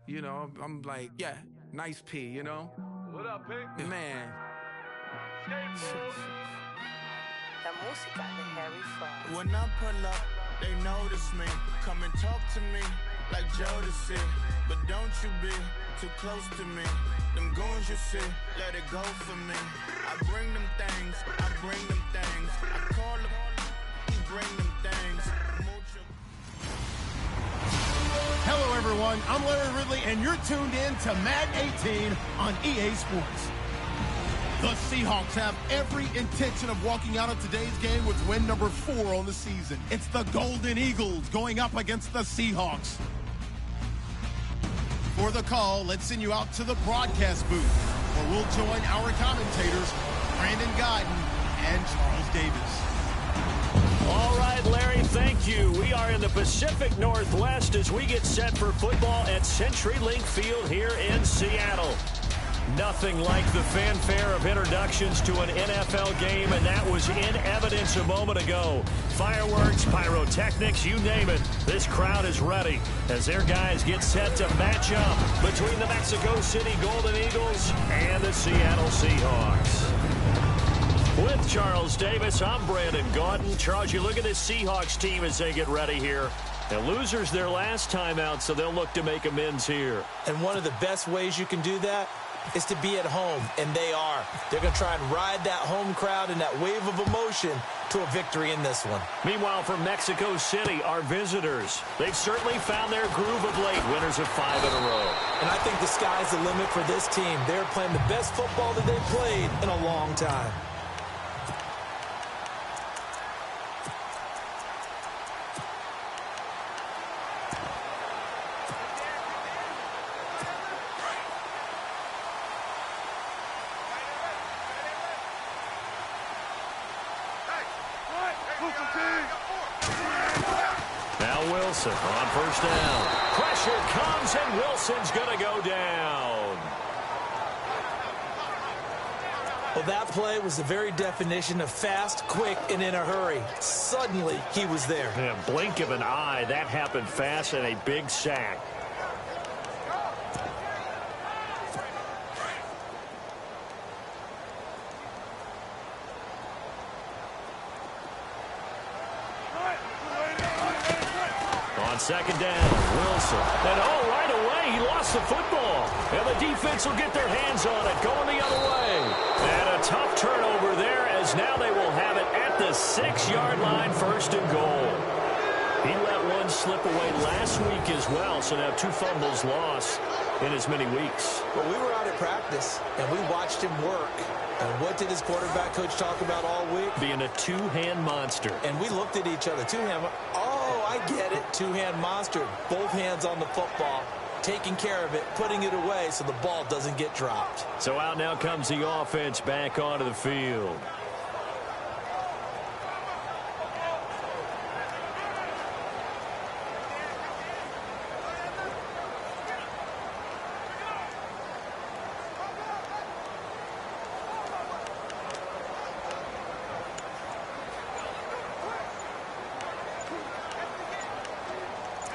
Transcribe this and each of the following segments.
You know, I'm like, yeah, nice P, you know? What up, P? Man. La música de Harry Fraud. When I pull up, they notice me. Come and talk to me like Jodeci. But don't you be too close to me. Them goons you see, let it go for me. I bring them things, I bring them things. I call them, he bring them things. Hello, everyone. I'm Larry Ridley, and you're tuned in to Madden 18 on EA Sports. The Seahawks have every intention of walking out of today's game with win number 4 on the season. It's the Golden Eagles going up against the Seahawks. For the call, let's send you out to the broadcast booth, where we'll join our commentators, Brandon Guyton and Charles Davis. All right, Larry, thank you. We are in the Pacific Northwest as we get set for football at CenturyLink Field here in Seattle. Nothing like the fanfare of introductions to an NFL game, and that was in evidence a moment ago. Fireworks, pyrotechnics, you name it. This crowd is ready as their guys get set to match up between the Mexico City Golden Eagles and the Seattle Seahawks. With Charles Davis, I'm Brandon Guyton. Charles, you look at this Seahawks team as they get ready here. The losers their last time out, so they'll look to make amends here. And one of the best ways you can do that is to be at home, and they are. They're going to try and ride that home crowd and that wave of emotion to a victory in this one. Meanwhile, from Mexico City, our visitors, they've certainly found their groove of late, winners of 5 in a row. And I think the sky's the limit for this team. They're playing the best football that they've played in a long time. Wilson on first down. Pressure comes, and Wilson's going to go down. Well, that play was the very definition of fast, quick, and in a hurry. Suddenly, he was there. In a blink of an eye, that happened fast, and a big sack. Second down, Wilson. And right away, he lost the football. And the defense will get their hands on it, going the other way. And a tough turnover there, as now they will have it at the 6-yard line, first and goal. He let one slip away last week as well, so now 2 fumbles lost in as many weeks. Well, we were out at practice, and we watched him work. And what did his quarterback coach talk about all week? Being a two-hand monster. And we looked at each other. Two-hand. Oh, I get it. Two-hand monster. Both hands on the football, taking care of it, putting it away so the ball doesn't get dropped. So out now comes the offense back onto the field.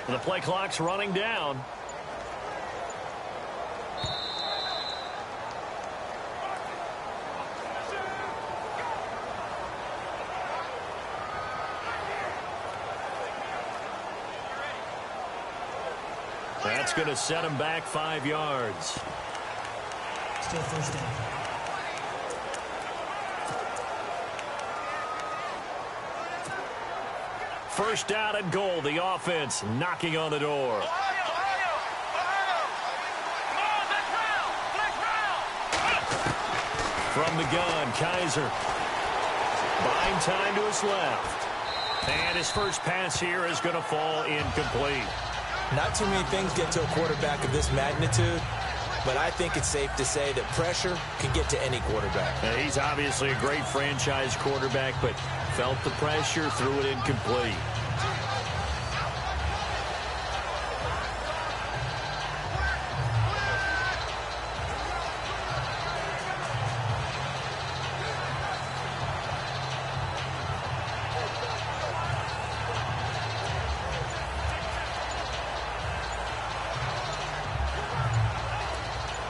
The play clock's running down. That's going to set him back 5 yards. Still first down. First down and goal. The offense knocking on the door. From the gun, Kaiser. Buying time to his left. And his first pass here is going to fall incomplete. Not too many things get to a quarterback of this magnitude, but I think it's safe to say that pressure can get to any quarterback. Now, he's obviously a great franchise quarterback, but felt the pressure, threw it incomplete.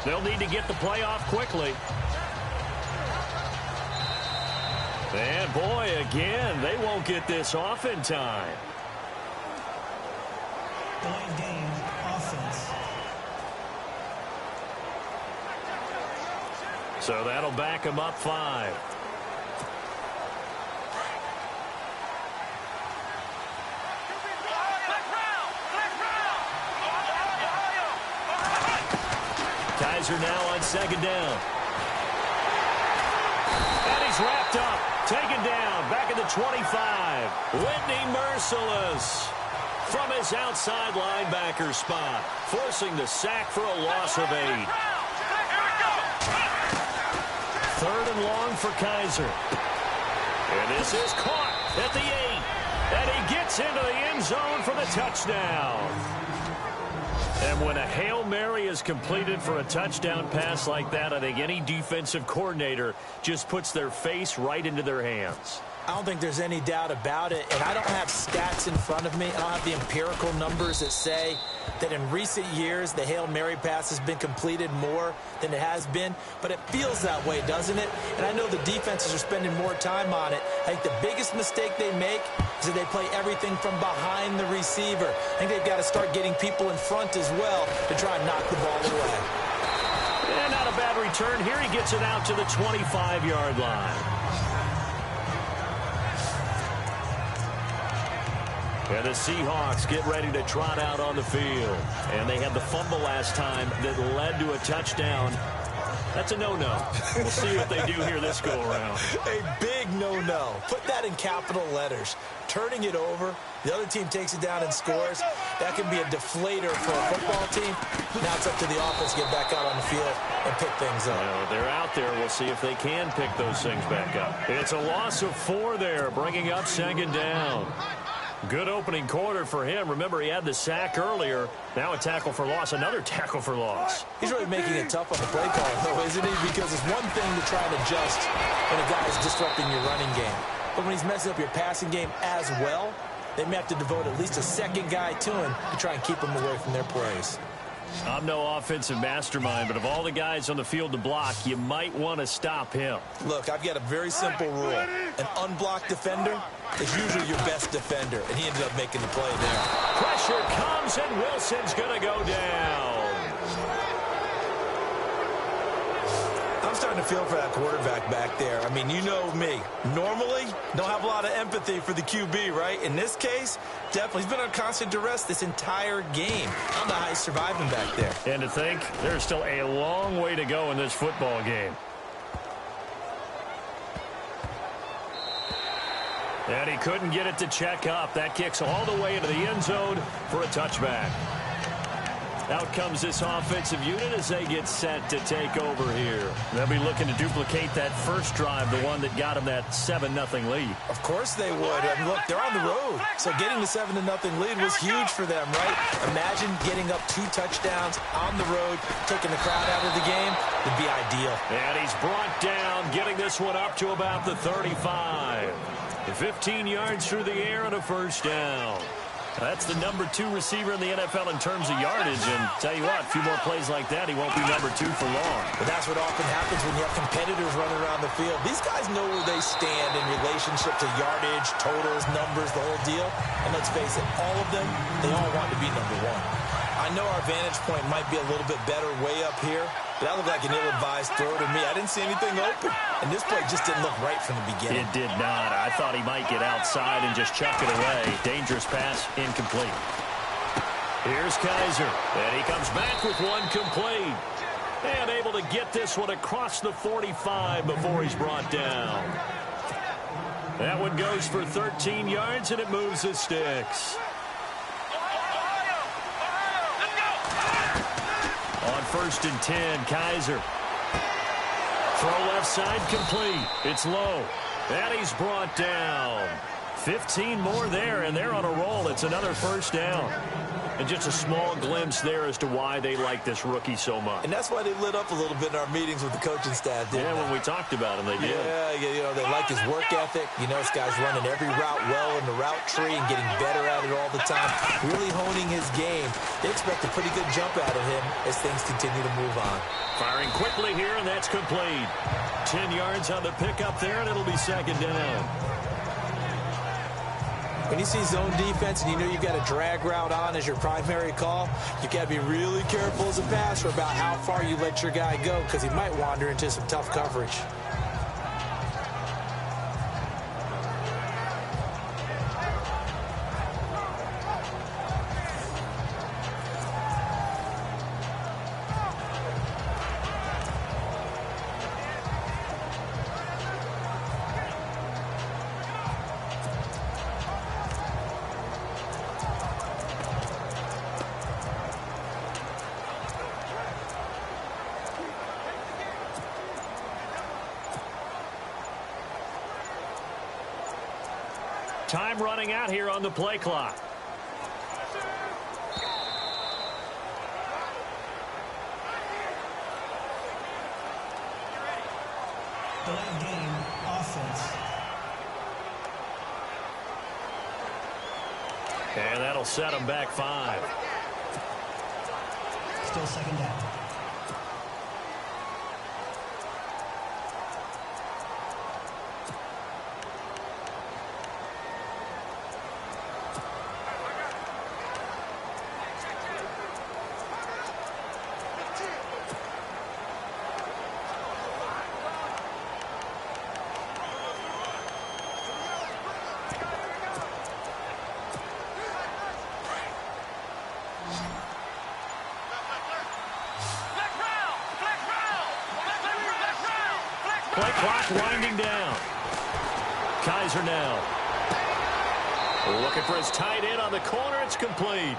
They'll need to get the play off quickly. And, boy, again, they won't get this off in time. Delayed game, offense. So that'll back them up 5. Kaiser now on 2nd down. And he's wrapped up. Taken down. Back at the 25. Whitney Merciless from his outside linebacker spot, forcing the sack for a loss of 8. 3rd and long for Kaiser. And this is caught at the 8. And he gets into the end zone for the touchdown. And when a Hail Mary is completed for a touchdown pass like that, I think any defensive coordinator just puts their face right into their hands. I don't think there's any doubt about it, and I don't have stats in front of me. I don't have the empirical numbers that say that in recent years the Hail Mary pass has been completed more than it has been, but it feels that way, doesn't it? And I know the defenses are spending more time on it. I think the biggest mistake they make is that they play everything from behind the receiver. I think they've got to start getting people in front as well to try and knock the ball away. And not a bad return here. He gets it out to the 25-yard line. And the Seahawks get ready to trot out on the field. And they had the fumble last time that led to a touchdown. That's a no-no. We'll see what they do here this go-around. A big no-no. Put that in capital letters. Turning it over, the other team takes it down and scores. That can be a deflator for a football team. Now it's up to the offense to get back out on the field and pick things up. Well, they're out there. We'll see if they can pick those things back up. It's a loss of 4 there, bringing up 2nd down. Good opening quarter for him. Remember, he had the sack earlier. Now a tackle for loss, another tackle for loss. He's really making it tough on the play caller, though, isn't he? Because it's one thing to try and adjust when a guy is disrupting your running game. But when he's messing up your passing game as well, they may have to devote at least a second guy to him to try and keep him away from their plays. I'm no offensive mastermind, but of all the guys on the field to block, you might want to stop him. Look, I've got a very simple rule. An unblocked defender is usually your best defender, and he ended up making the play there. Pressure comes, and Wilson's going to go down. I'm starting to feel for that quarterback back there. I mean, you know me. Normally, don't have a lot of empathy for the QB, right? In this case, definitely. He's been on constant duress this entire game. I don't know how he's surviving back there. And to think, there's still a long way to go in this football game. And he couldn't get it to check up. That kicks all the way into the end zone for a touchback. Out comes this offensive unit as they get set to take over here. They'll be looking to duplicate that first drive, the one that got them that 7-0 lead. Of course they would. I mean, look, they're on the road. So getting the 7-0 lead was huge for them, right? Imagine getting up 2 touchdowns on the road, taking the crowd out of the game. Would be ideal. And he's brought down, getting this one up to about the 35. 15 yards through the air and a first down. That's the number 2 receiver in the NFL in terms of yardage. And tell you what, a few more plays like that, he won't be number 2 for long. But that's what often happens when you have competitors running around the field. These guys know where they stand in relationship to yardage, totals, numbers, the whole deal. And let's face it, all of them, they all want to be number 1. I know our vantage point might be a little bit better way up here, but that looked like an ill-advised throw to me. I didn't see anything open, and this play just didn't look right from the beginning. It did not. I thought he might get outside and just chuck it away. Dangerous pass, incomplete. Here's Kaiser, and he comes back with one complete. And able to get this one across the 45 before he's brought down. That one goes for 13 yards, and it moves the sticks. On 1st and 10, Kaiser. Throw left side complete. It's low. And he's brought down. 15 more there, and they're on a roll. It's another first down. And just a small glimpse there as to why they like this rookie so much. And that's why they lit up a little bit in our meetings with the coaching staff, didn't they? When we talked about him, they did. Yeah, they like his work ethic. This guy's running every route well in the route tree and getting better at it all the time, really honing his game. They expect a pretty good jump out of him as things continue to move on. Firing quickly here, and that's complete. 10 yards on the pickup there, and it'll be second down. When you see zone defense and you know you've got a drag route on as your primary call, you've got to be really careful as a passer about how far you let your guy go because he might wander into some tough coverage. Time running out here on the play clock. Delay game, offense. And that'll set them back 5. Still second down. Play clock winding down. Kaiser now. Looking for his tight end on the corner. It's complete.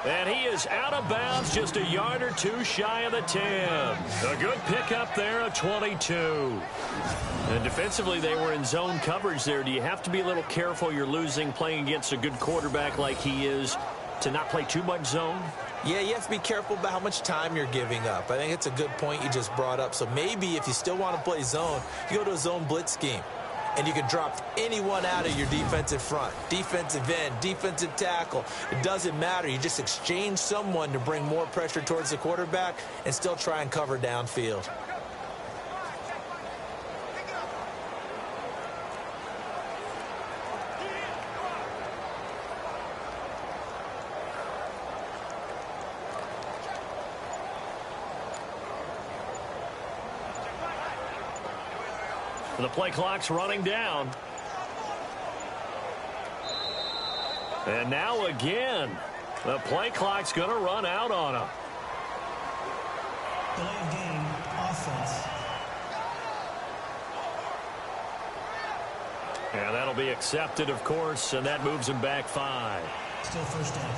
And he is out of bounds, just a yard or two shy of the 10. A good pickup there, a 22. And defensively, they were in zone coverage there. Do you have to be a little careful you're losing playing against a good quarterback like he is to not play too much zone? Yeah, you have to be careful about how much time you're giving up. I think it's a good point you just brought up. So maybe if you still want to play zone, you go to a zone blitz scheme. And you can drop anyone out of your defensive front, defensive end, defensive tackle. It doesn't matter. You just exchange someone to bring more pressure towards the quarterback and still try and cover downfield. The play clock's running down. And now again, the play clock's going to run out on him. Delay game, offense. And that'll be accepted, of course, and that moves him back 5. Still first down.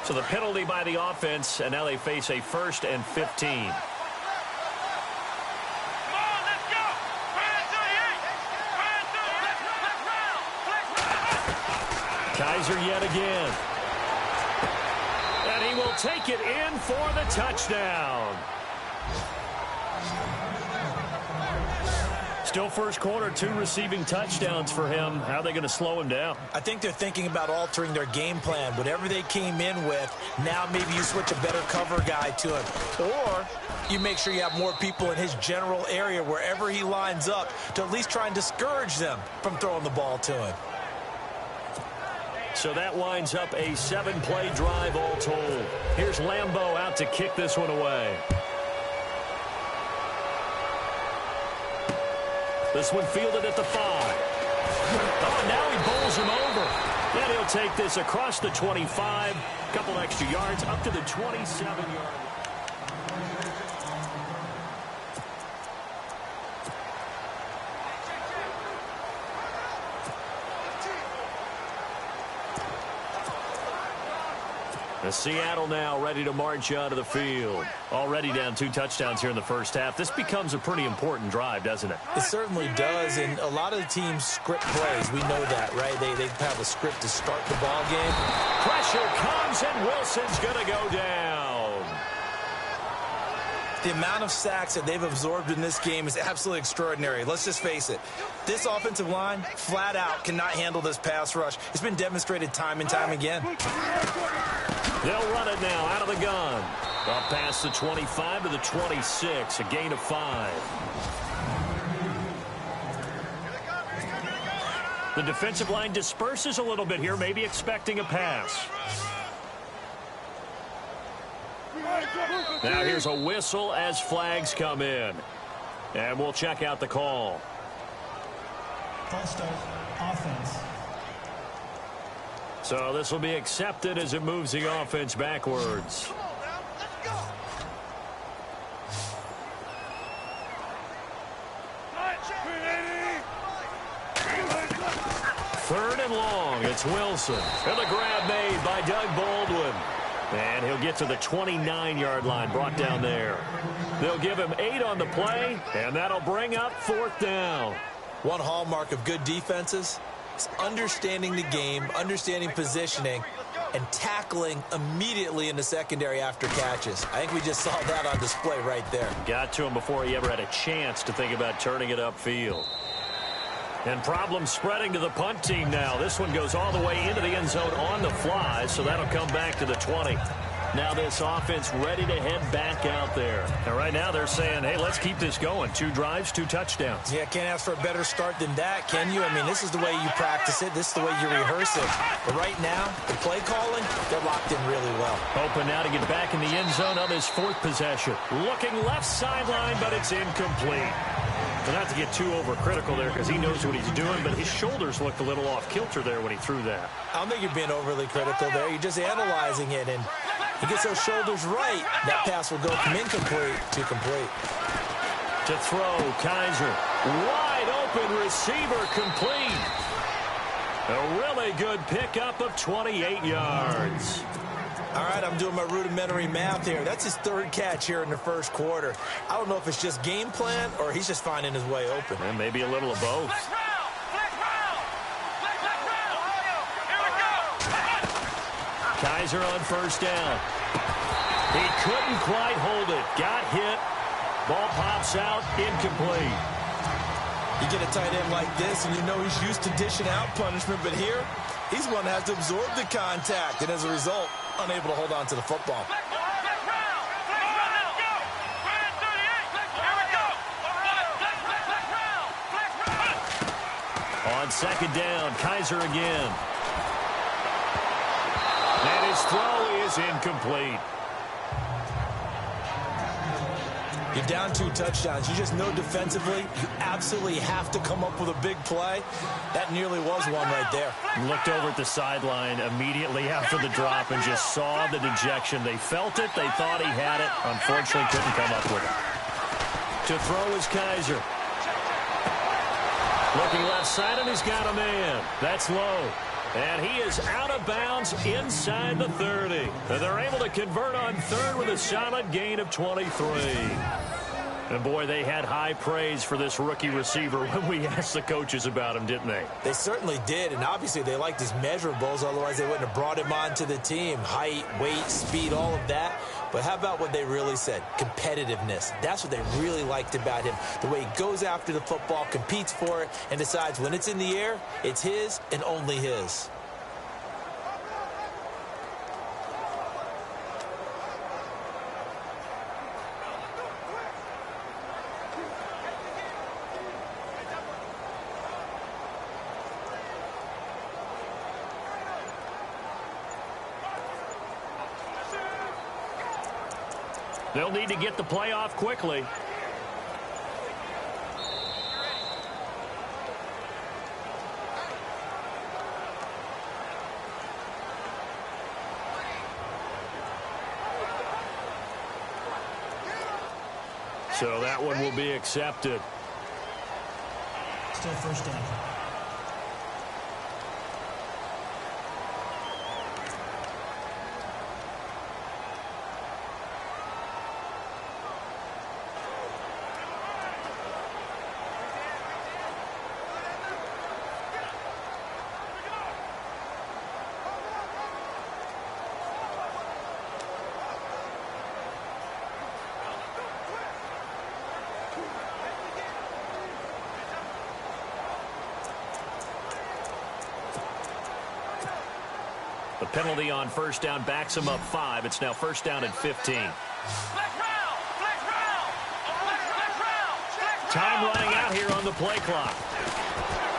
So the penalty by the offense, and now they face a 1st and 15. Kaiser yet again. And he will take it in for the touchdown. Still first quarter, 2 receiving touchdowns for him. How are they going to slow him down? I think they're thinking about altering their game plan. Whatever they came in with, now maybe you switch a better cover guy to him. Or you make sure you have more people in his general area wherever he lines up to at least try and discourage them from throwing the ball to him. So that winds up a 7-play drive all told. Here's Lambeau out to kick this one away. This one fielded at the 5. Oh, now he bowls him over. And he'll take this across the 25. Couple extra yards up to the 27-yard. Seattle now ready to march out of the field. Already down 2 touchdowns here in the first half. This becomes a pretty important drive, doesn't it? It certainly does, and a lot of the teams script plays. We know that, right? They have a script to start the ball game. Pressure comes, and Wilson's going to go down. The amount of sacks that they've absorbed in this game is absolutely extraordinary. Let's just face it. This offensive line, flat out, cannot handle this pass rush. It's been demonstrated time and time again. They'll run it now out of the gun. Up past the 25 to the 26, a gain of 5. The defensive line disperses a little bit here, maybe expecting a pass. Now here's a whistle as flags come in. And we'll check out the call. False start, offense. So this will be accepted as it moves the offense backwards. Third and long. It's Wilson. And the grab made by Doug Baldwin. And he'll get to the 29-yard line, brought down there. They'll give him 8 on the play, and that'll bring up 4th down. One hallmark of good defenses is understanding the game, understanding positioning, and tackling immediately in the secondary after catches. I think we just saw that on display right there. Got to him before he ever had a chance to think about turning it upfield. And problems spreading to the punt team now. This one goes all the way into the end zone on the fly, so that'll come back to the 20. Now this offense ready to head back out there. And right now they're saying, hey, let's keep this going. 2 drives, 2 touchdowns. Yeah, can't ask for a better start than that, can you? I mean, this is the way you practice it. This is the way you rehearse it. But right now, the play calling, they're locked in really well. Hoping now to get back in the end zone on this 4th possession. Looking left sideline, but it's incomplete. But not to get too overcritical there because he knows what he's doing, but his shoulders looked a little off kilter there when he threw that. I don't think you're being overly critical there. You're just analyzing it, and he gets those shoulders right. That pass will go from incomplete to complete. To throw, Kaiser. Wide open receiver, complete. A really good pickup of 28 yards. All right, I'm doing my rudimentary math here. That's his 3rd catch here in the first quarter. I don't know if it's just game plan or he's just finding his way open. And maybe a little of both. Kaiser on 1st down. He couldn't quite hold it. Got hit. Ball pops out, incomplete. You get a tight end like this, and you know he's used to dishing out punishment, but here, he's one that has to absorb the contact, and as a result, unable to hold on to the football. On 2nd down, Kaiser again. And his throw is incomplete. You're down 2 touchdowns. You just know defensively you absolutely have to come up with a big play. That nearly was one right there. Looked over at the sideline immediately after the drop and just saw the dejection. They felt it. They thought he had it. Unfortunately, couldn't come up with it. To throw is Kaiser. Looking left side, and he's got a man. That's low. And he is out of bounds inside the 30. And they're able to convert on 3rd with a solid gain of 23. And, boy, they had high praise for this rookie receiver when we asked the coaches about him, didn't they? They certainly did, and obviously they liked his measurables. Otherwise, they wouldn't have brought him onto the team. Height, weight, speed, all of that. But how about what they really said? Competitiveness. That's what they really liked about him. The way he goes after the football, competes for it, and decides when it's in the air, it's his and only his. They'll need to get the play off quickly. So that one will be accepted. Still 1st down. The penalty on first down backs them up 5. It's now first down and 15. Time running out here on the play clock.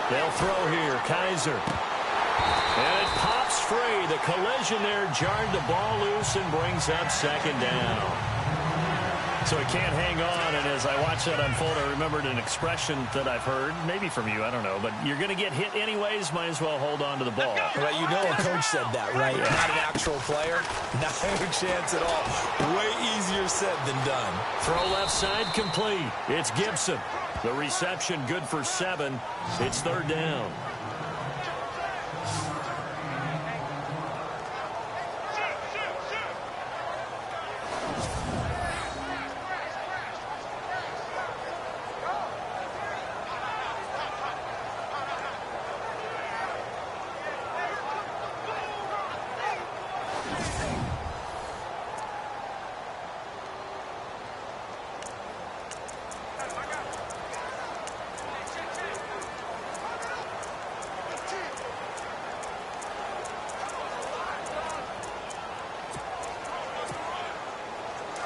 They'll throw here. Kaiser. And it pops free. The collision there jarred the ball loose and brings up second down. So he can't hang on, and as I watched that unfold, I remembered an expression that I've heard, maybe from you, I don't know, but you're going to get hit anyways, might as well hold on to the ball. Right, you know a coach said that, right? Yeah. Not an actual player. Not a chance at all. Way easier said than done. Throw left side complete. It's Gibson. The reception good for 7. It's third down.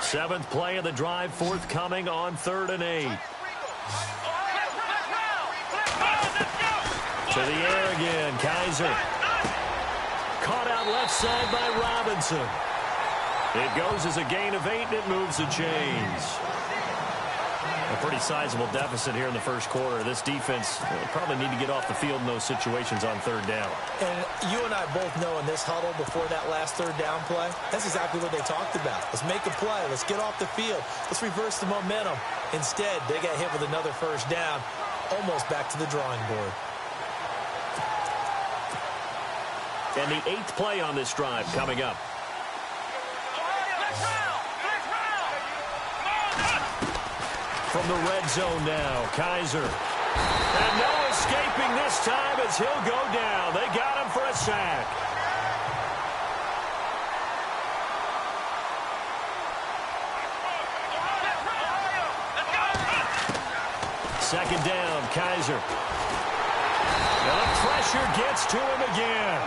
Seventh play of the drive, forthcoming on 3rd and 8. To the air again, Kaiser. Caught out left side by Robinson. It goes as a gain of 8, and it moves the chains. A pretty sizable deficit here in the first quarter. This defense probably need to get off the field in those situations on 3rd down. And you and I both know in this huddle before that last 3rd down play, that's exactly what they talked about. Let's make a play. Let's get off the field. Let's reverse the momentum. Instead, they got hit with another first down, almost back to the drawing board. And the 8th play on this drive coming up. From the red zone now, Kaiser. And no escaping this time as he'll go down. They got him for a sack. Second down, Kaiser. And the pressure gets to him again.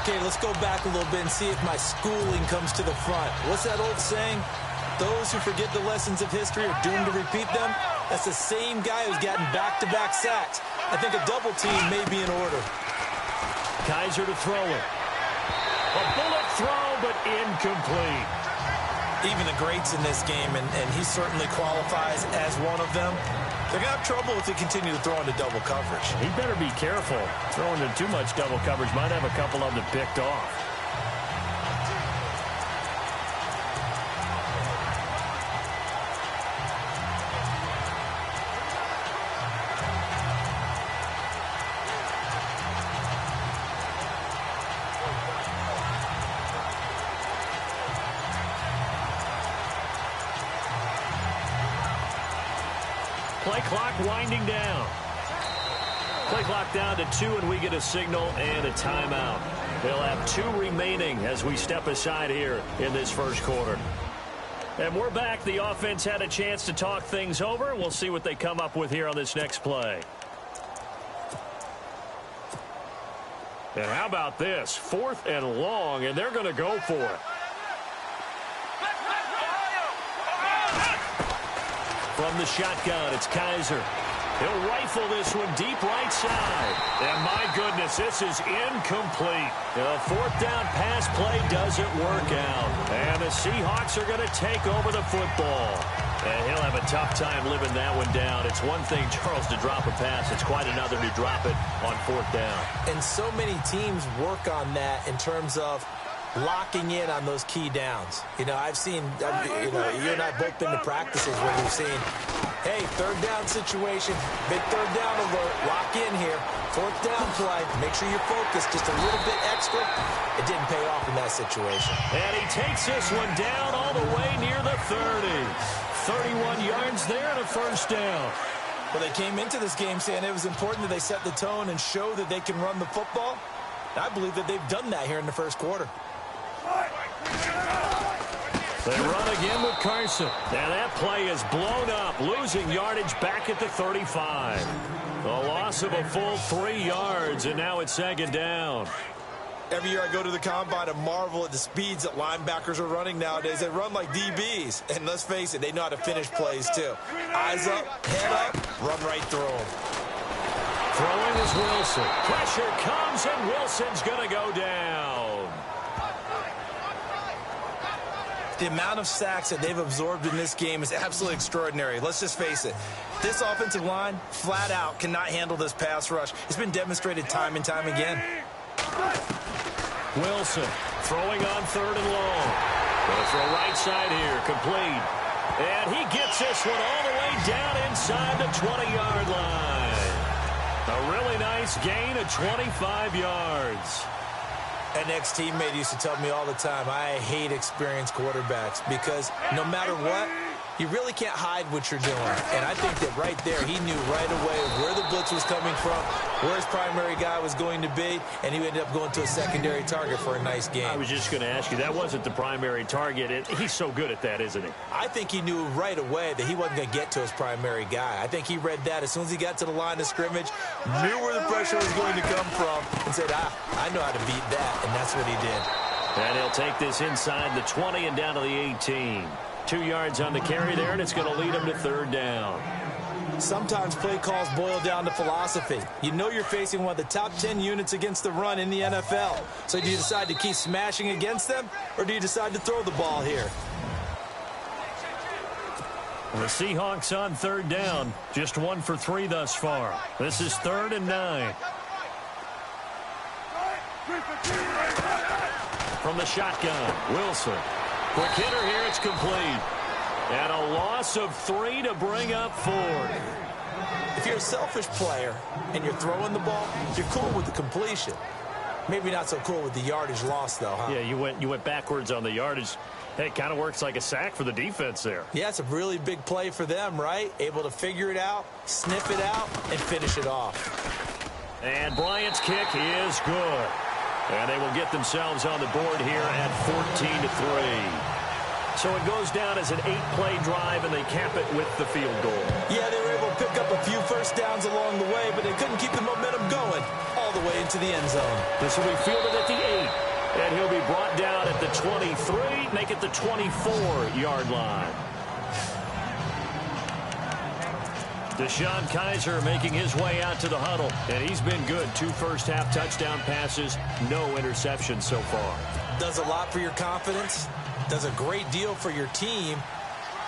Okay, let's go back a little bit and see if my schooling comes to the front. What's that old saying? Those who forget the lessons of history are doomed to repeat them. That's the same guy who's gotten back-to-back sacks. I think a double team may be in order. Kaiser to throw it. A bullet throw, but incomplete. Even the greats in this game, and he certainly qualifies as one of them, they're going to have trouble if they continue to throw into double coverage. He better be careful. Throwing into too much double coverage might have a couple of them picked off. Play clock winding down. Play clock down to 2, and we get a signal and a timeout. They'll have 2 remaining as we step aside here in this first quarter. And we're back. The offense had a chance to talk things over. We'll see what they come up with here on this next play. And how about this? 4th and long, and they're going to go for it. From the shotgun, it's Kaiser. He'll rifle this one deep right side. And my goodness, this is incomplete. The 4th down pass play doesn't work out. And the Seahawks are going to take over the football. And he'll have a tough time living that one down. It's one thing, Charles, to drop a pass. It's quite another to drop it on 4th down. And so many teams work on that in terms of locking in on those key downs. You know, I've seen, you and I both been to practices where we've seen, hey, 3rd down situation, big 3rd down alert, lock in here, 4th down play, make sure you're focused just a little bit extra. It didn't pay off in that situation. And he takes this one down all the way near the 30. 31 yards there and a first down. Well, they came into this game saying it was important that they set the tone and show that they can run the football. I believe that they've done that here in the first quarter. They run again with Carson. Now that play is blown up, losing yardage back at the 35. A loss of a full 3 yards, and now it's second down. Every year I go to the combine and marvel at the speeds that linebackers are running nowadays. They run like DBs. And let's face it, they know how to finish plays too. Eyes up, head up, run right through them. Throwing is Wilson. Pressure comes, and Wilson's going to go down. The amount of sacks that they've absorbed in this game is absolutely extraordinary. Let's just face it. This offensive line, flat out, cannot handle this pass rush. It's been demonstrated time and time again. Wilson throwing on 3rd and long. Going to throw right side here, complete. And he gets this one all the way down inside the 20-yard line. A really nice gain of 25 yards. An ex-teammate used to tell me all the time, I hate experienced quarterbacks because no matter what, you really can't hide what you're doing. And I think that right there, he knew right away where the blitz was coming from, where his primary guy was going to be, and he ended up going to a secondary target for a nice game. I was just going to ask you, that wasn't the primary target. He's so good at that, isn't he? I think he knew right away that he wasn't going to get to his primary guy. I think he read that as soon as he got to the line of scrimmage, knew where the pressure was going to come from, and said, I know how to beat that, and that's what he did. And he'll take this inside the 20 and down to the 18. 2 yards on the carry there, and it's going to lead him to 3rd down. Sometimes play calls boil down to philosophy. You know you're facing one of the top 10 units against the run in the NFL. So do you decide to keep smashing against them, or do you decide to throw the ball here? The Seahawks on 3rd down. Just 1 for 3 thus far. This is 3rd and 9. From the shotgun, Wilson. Quick hitter here, it's complete. And a loss of 3 to bring up 4th. If you're a selfish player and you're throwing the ball, you're cool with the completion. Maybe not so cool with the yardage loss, though, huh? Yeah, you went backwards on the yardage. Hey, it kind of works like a sack for the defense there. Yeah, it's a really big play for them, right? Able to figure it out, sniff it out, and finish it off. And Bryant's kick is good. And they will get themselves on the board here at 14-3. So it goes down as an 8-play drive, and they cap it with the field goal. Yeah, they were able to pick up a few first downs along the way, but they couldn't keep the momentum going all the way into the end zone. This will be fielded at the 8, and he'll be brought down at the 23, make it the 24-yard line. Deshaun Kaiser making his way out to the huddle, and he's been good. 2 first-half touchdown passes, no interceptions so far. Does a lot for your confidence, does a great deal for your team,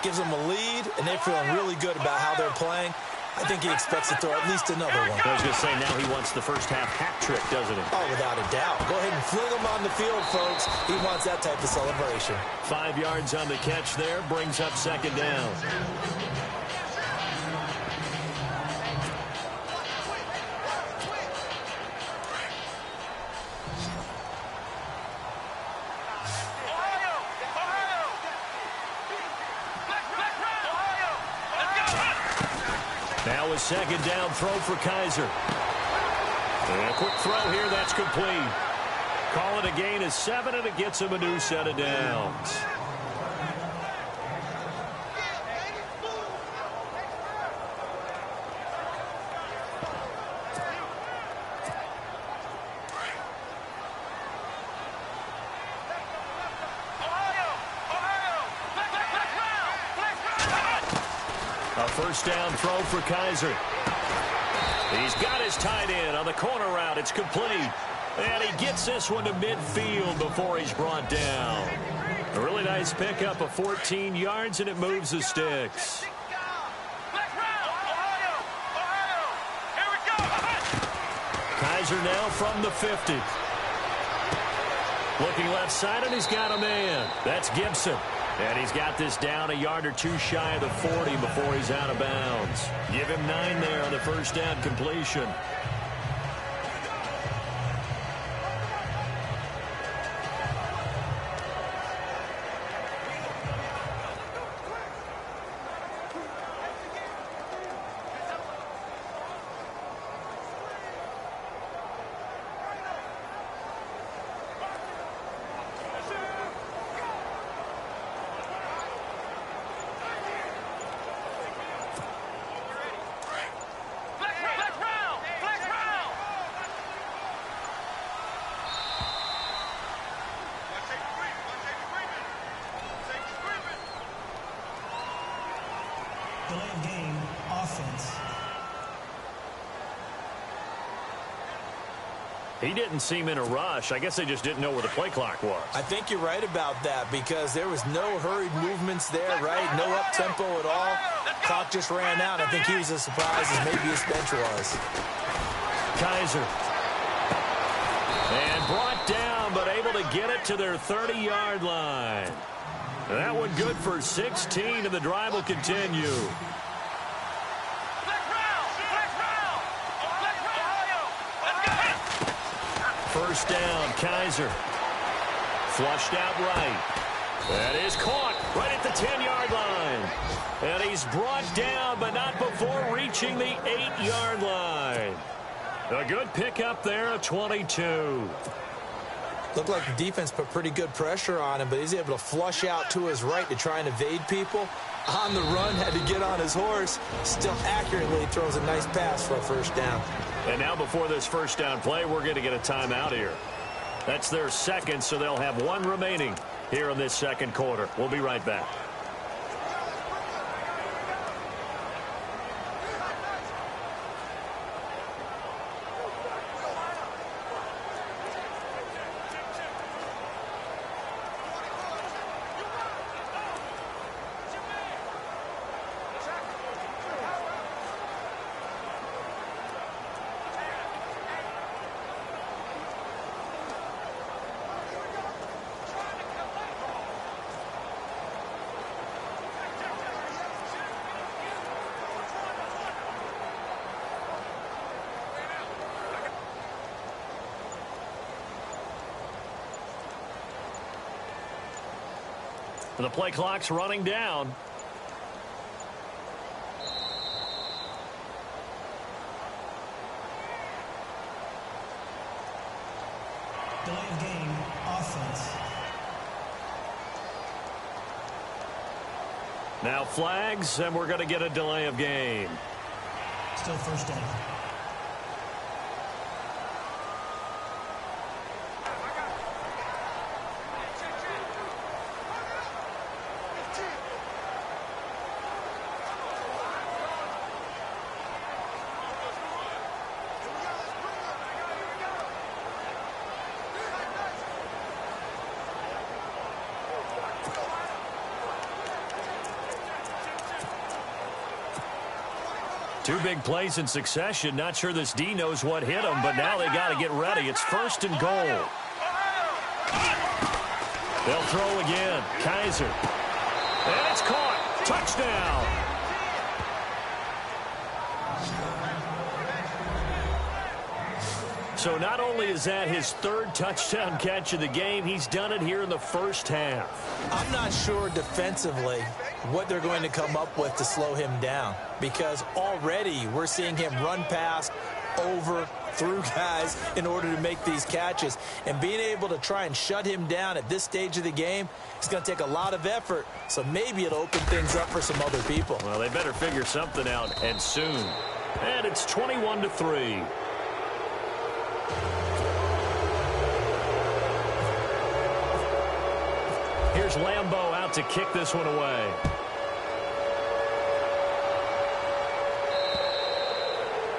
gives them a lead, and they're feeling really good about how they're playing. I think he expects to throw at least another one. I was going to say, now he wants the first-half hat trick, doesn't he? Oh, without a doubt. Go ahead and fling him on the field, folks. He wants that type of celebration. 5 yards on the catch there, brings up 2nd down. Now a 2nd down throw for Kaiser. And a quick throw here, that's complete. Call it a gain of 7, and it gets him a new set of downs. A first down throw for Kaiser. He's got his tight end on the corner route. It's complete. And he gets this one to midfield before he's brought down. A really nice pickup of 14 yards, and it moves the sticks. Kaiser now from the 50. Looking left side, and he's got a man. That's Gibson. And he's got this down a yard or 2 shy of the 40 before he's out of bounds. Give him 9 there on the first down completion. offense. He didn't seem in a rush. I guess they just didn't know where the play clock was. I think you're right about that because there was no hurried movements there, right? No up-tempo at all. Clock just ran out. I think he was as surprised as maybe his bench was. Kaiser. And brought down, but able to get it to their 30-yard line. That one good for 16, and the drive will continue. First down, Kaiser. Flushed out right. That is caught right at the 10-yard line. And he's brought down, but not before reaching the 8-yard line. A good pickup there, a 22. Looked like the defense put pretty good pressure on him, but he's able to flush out to his right to try and evade people. On the run, had to get on his horse. Still accurately throws a nice pass for a first down. And now before this first down play, we're going to get a timeout here. That's their second, so they'll have one remaining here in this second quarter. We'll be right back. The play clock's running down. Delay of game, offense. Now flags, and we're going to get a delay of game. Still first down. Two big plays in succession. Not sure this D knows what hit him, but now they got to get ready. It's first and goal. They'll throw again. Kaiser. And it's caught. Touchdown. So not only is that his third touchdown catch of the game, he's done it here in the first half. I'm not sure defensively what they're going to come up with to slow him down, because already we're seeing him run past, over, through guys in order to make these catches. And being able to try and shut him down at this stage of the game, it's going to take a lot of effort. So maybe it'll open things up for some other people. Well, they better figure something out, and soon. And it's 21-3. Here's Lambeau out to kick this one away.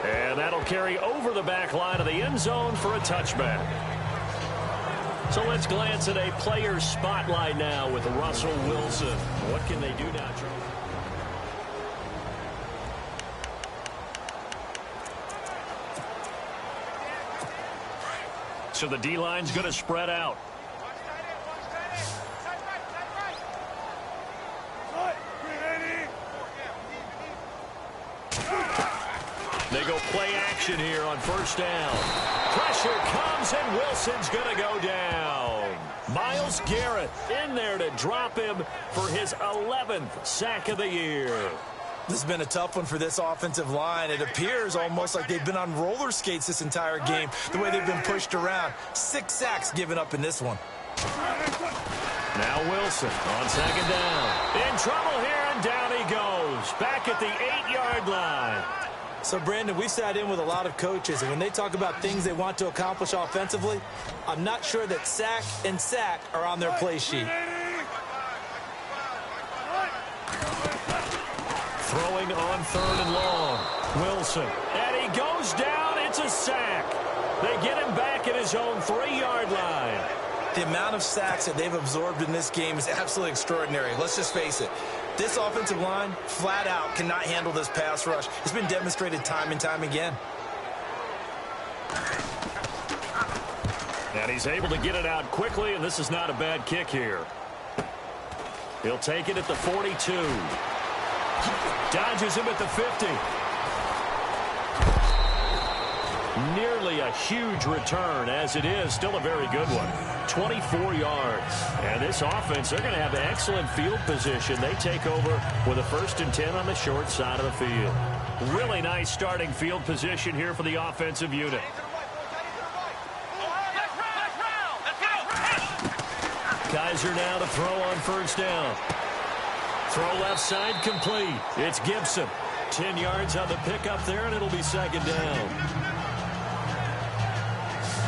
And that'll carry over the back line of the end zone for a touchback. So let's glance at a player spotlight now with Russell Wilson. What can they do now, Charlie? So the D-line's going to spread out. They go play action here on first down. Pressure comes, and Wilson's going to go down. Myles Garrett in there to drop him for his 11th sack of the year. This has been a tough one for this offensive line. It appears almost like they've been on roller skates this entire game, the way they've been pushed around. 6 sacks given up in this one. Now Wilson on second down. In trouble here, and down he goes. Back at the 8-yard line. So, Brandon, we sat in with a lot of coaches, and when they talk about things they want to accomplish offensively, I'm not sure that sack and sack are on their play sheet. Throwing going on 3rd and long. Wilson. And he goes down. It's a sack. They get him back at his own 3-yard line. The amount of sacks that they've absorbed in this game is absolutely extraordinary. Let's just face it. This offensive line, flat out, cannot handle this pass rush. It's been demonstrated time and time again. And he's able to get it out quickly, and this is not a bad kick here. He'll take it at the 42. Dodges him at the 50. Nearly a huge return, as it is. Still a very good one. 24 yards. And this offense, they're going to have excellent field position. They take over with a 1st and 10 on the short side of the field. Really nice starting field position here for the offensive unit. Kaiser now to throw on 1st down. Throw left side complete. It's Gibson. 10 yards on the pickup there, and it'll be 2nd down.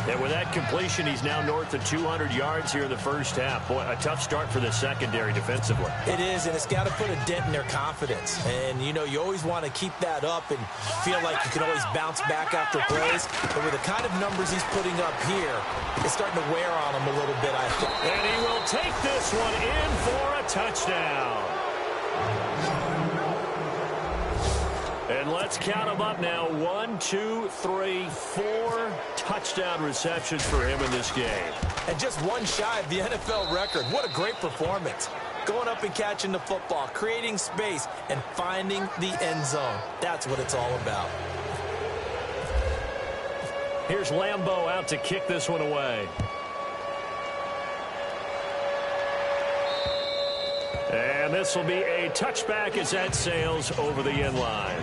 And with that completion, he's now north of 200 yards here in the 1st half. Boy, a tough start for the secondary defensively. It is, and it's got to put a dent in their confidence. And, you know, you always want to keep that up and feel like you can always bounce back after plays. But with the kind of numbers he's putting up here, it's starting to wear on him a little bit, I think. And he will take this one in for a touchdown. And let's count them up now. 1, 2, 3, 4 touchdown receptions for him in this game. And just one shy of the NFL record. What a great performance. Going up and catching the football, creating space, and finding the end zone. That's what it's all about. Here's Lambeau out to kick this one away. And this will be a touchback as that sails over the end line.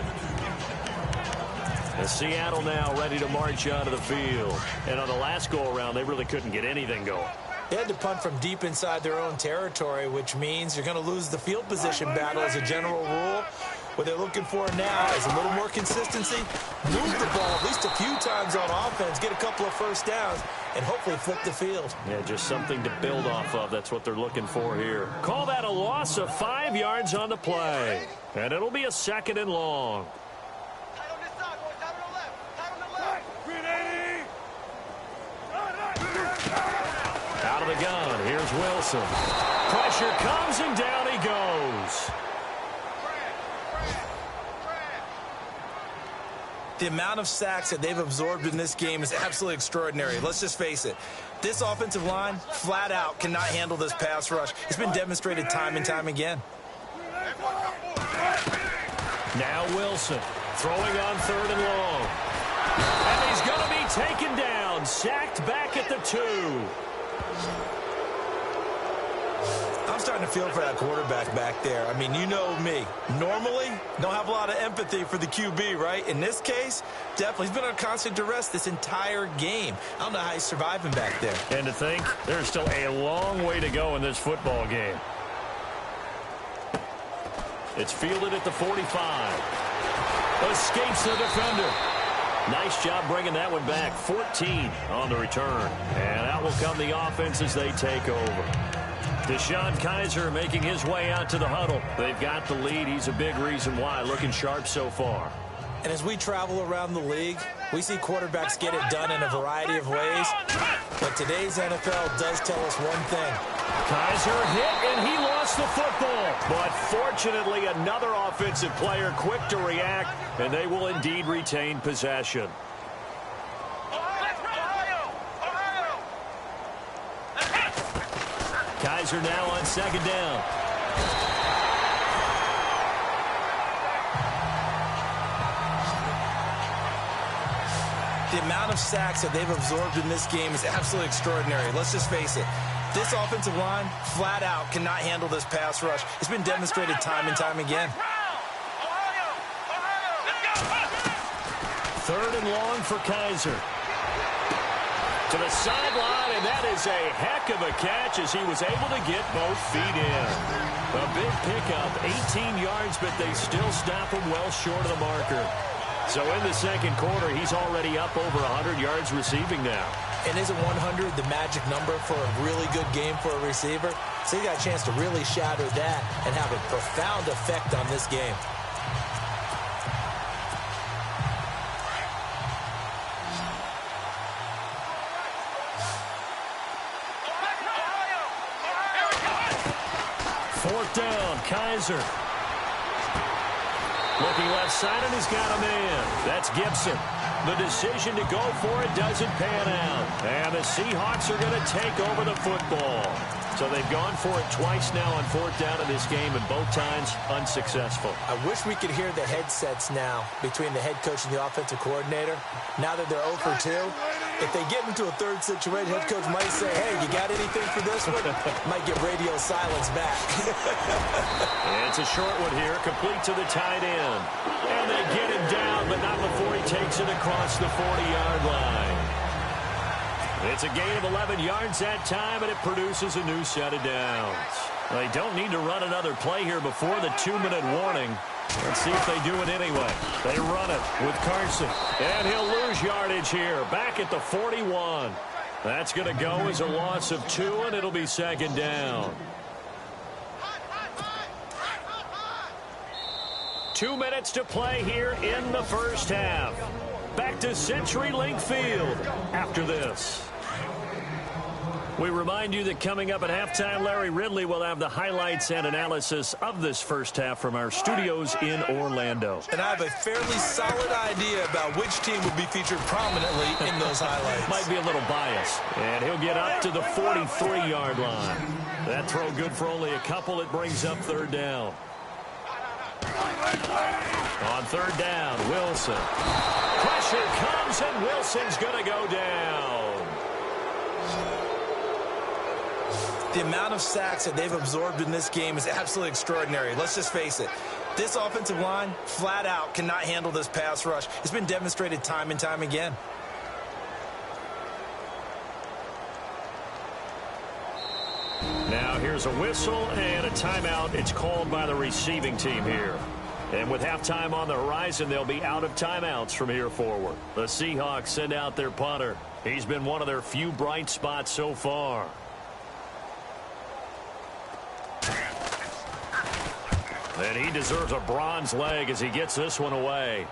And Seattle now ready to march out of the field. And on the last go-around, they really couldn't get anything going. They had to punt from deep inside their own territory, which means you're going to lose the field position battle as a general rule. What they're looking for now is a little more consistency, move the ball at least a few times on offense, get a couple of 1st downs, and hopefully flip the field. Yeah, just something to build off of. That's what they're looking for here. Call that a loss of 5 yards on the play. And it'll be a 2nd and long. Out of the gun, here's Wilson. Pressure comes and down he goes. The amount of sacks that they've absorbed in this game is absolutely extraordinary. Let's just face it. This offensive line, flat out, cannot handle this pass rush. It's been demonstrated time and time again. Now Wilson throwing on 3rd and long. And he's going to be taken down, sacked back at the 2. I'm starting to feel for that quarterback back there. I mean, you know me. Normally, don't have a lot of empathy for the QB, right? In this case, definitely. He's been on constant duress this entire game. I don't know how he's surviving back there. And to think, there's still a long way to go in this football game. It's fielded at the 45. Escapes the defender. Nice job bringing that one back. 14 on the return. And out will come the offense as they take over. DeShone Kizer making his way out to the huddle. They've got the lead. He's a big reason why. Looking sharp so far. And as we travel around the league, we see quarterbacks get it done in a variety of ways. But today's NFL does tell us one thing. Kizer hit, and he lost the football. But fortunately, another offensive player quick to react, and they will indeed retain possession. Kizer now on 2nd down. The amount of sacks that they've absorbed in this game is absolutely extraordinary. Let's just face it. This offensive line, flat out, cannot handle this pass rush. It's been demonstrated time and time again. 3rd and long for Kizer. To the sideline, and that is a heck of a catch as he was able to get both feet in. A big pickup, 18 yards, but they still stop him well short of the marker. So in the 2nd quarter, he's already up over 100 yards receiving now. And isn't 100 the magic number for a really good game for a receiver? So he got a chance to really shatter that and have a profound effect on this game. down. Kaiser. Looking left side, and he's got a man. That's Gibson. The decision to go for it doesn't pan out. And the Seahawks are going to take over the football. So they've gone for it twice now on fourth down in this game, and both times unsuccessful. I wish we could hear the headsets now between the head coach and the offensive coordinator. Now that they're 0 for 2, if they get into a third situation, head coach might say, hey, you got anything for this one? Might get radio silence back. It's a short one here, complete to the tight end. And they get him down, but not before he takes it across the 40-yard line. It's a gain of 11 yards that time, and it produces a new set of downs. They don't need to run another play here before the 2-minute warning. Let's see if they do it anyway. They run it with Carson, and he'll lose yardage here, back at the 41. That's going to go as a loss of 2, and it'll be second down. 2 minutes to play here in the first half. Back to CenturyLink Field after this. We remind you that coming up at halftime, Larry Ridley will have the highlights and analysis of this first half from our studios in Orlando. And I have a fairly solid idea about which team will be featured prominently in those highlights. Might be a little biased. And he'll get up to the 43-yard line. That throw good for only a couple. It brings up third down. On third down, Wilson. Pressure comes, and Wilson's going to go down. The amount of sacks that they've absorbed in this game is absolutely extraordinary. Let's just face it. This offensive line, flat out, cannot handle this pass rush. It's been demonstrated time and time again. Now here's a whistle and a timeout. It's called by the receiving team here. And with halftime on the horizon, they'll be out of timeouts from here forward. The Seahawks send out their punter. He's been one of their few bright spots so far. And he deserves a bronze leg as he gets this one away.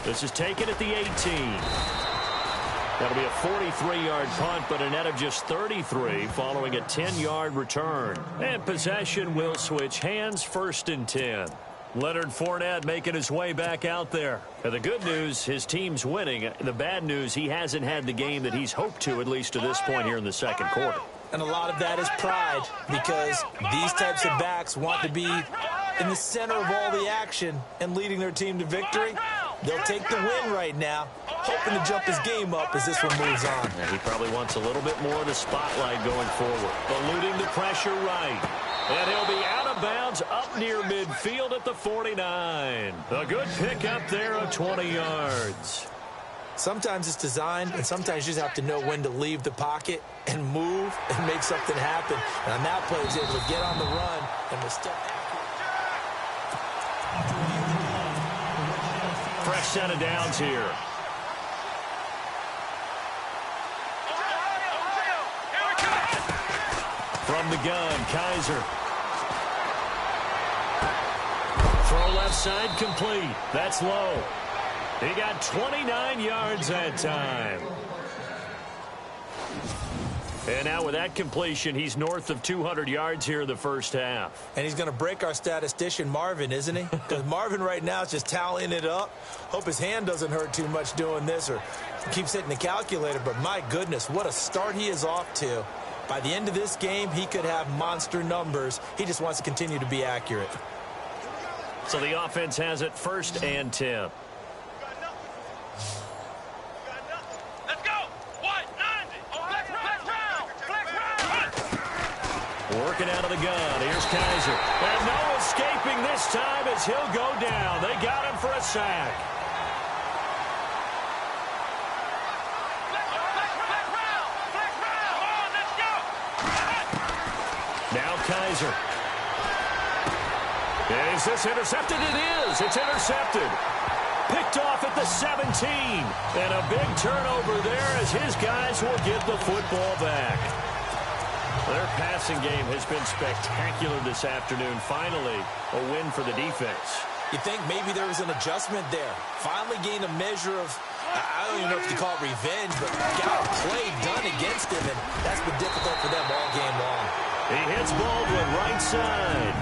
This is taken at the 18. That'll be a 43-yard punt, but a net of just 33 following a 10-yard return. And possession will switch hands, 1st and 10. Leonard Fournette making his way back out there. And the good news, his team's winning. The bad news, he hasn't had the game that he's hoped to, at least to this point here in the second quarter. And a lot of that is pride, because these types of backs want to be in the center of all the action and leading their team to victory. They'll take the win right now, hoping to jump his game up as this one moves on. And he probably wants a little bit more of the spotlight going forward. Eluding the pressure right. And he'll be out of bounds up near midfield at the 49. A good pickup there of 20 yards. Sometimes it's designed, and sometimes you just have to know when to leave the pocket and move and make something happen. And on that play, he's able to get on the run and was still fresh set of downs here. From the gun, Kaiser. Throw left side complete. That's low. He got 29 yards that time. And now with that completion, he's north of 200 yards here in the first half. And he's going to break our statistician, Marvin, isn't he? Because Marvin right now is just tallying it up. Hope his hand doesn't hurt too much doing this or keeps hitting the calculator. But my goodness, what a start he is off to. By the end of this game, he could have monster numbers. He just wants to continue to be accurate. So the offense has it 1st and 10. Working out of the gun. Here's Kaiser. And no escaping this time as he'll go down. They got him for a sack. Now Kaiser. Is this intercepted? It is. It's intercepted. Picked off at the 17. And a big turnover there as his guys will get the football back. Their passing game has been spectacular this afternoon. Finally, a win for the defense. You think maybe there was an adjustment there. Finally gained a measure of, I don't even know if you call it revenge, but got a play done against him, and that's been difficult for them all game long. He hits Baldwin right side.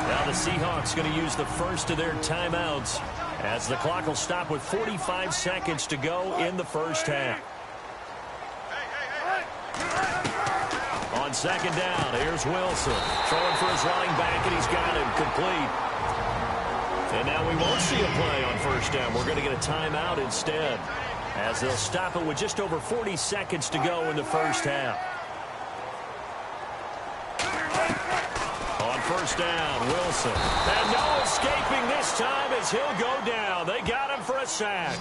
Now the Seahawks going to use the first of their timeouts as the clock will stop with 45 seconds to go in the first half. On second down, here's Wilson. Throwing for his line back, and he's got him complete. And now we won't see a play on first down. We're going to get a timeout instead, as they'll stop it with just over 40 seconds to go in the first half. On first down, Wilson. And no escaping this time as he'll go down. They got him for a sack.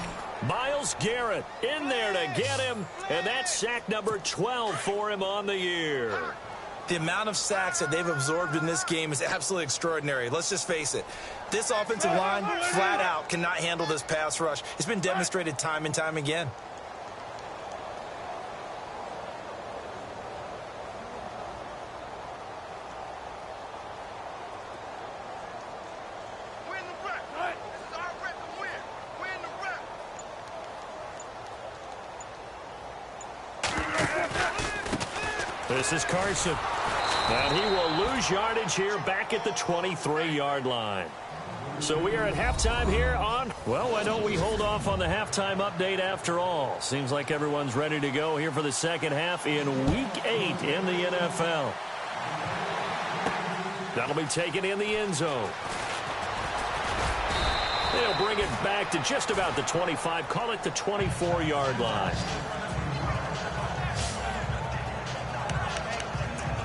Myles Garrett in there to get him, and that's sack number 12 for him on the year. The amount of sacks that they've absorbed in this game is absolutely extraordinary. Let's just face it. This offensive line, flat out, cannot handle this pass rush. It's been demonstrated time and time again. This is Carson. And he will lose yardage here back at the 23-yard line. So we are at halftime here on, well, why don't we hold off on the halftime update after all? Seems like everyone's ready to go here for the second half in Week 8 in the NFL. That'll be taken in the end zone. They'll bring it back to just about the 25, call it the 24-yard line.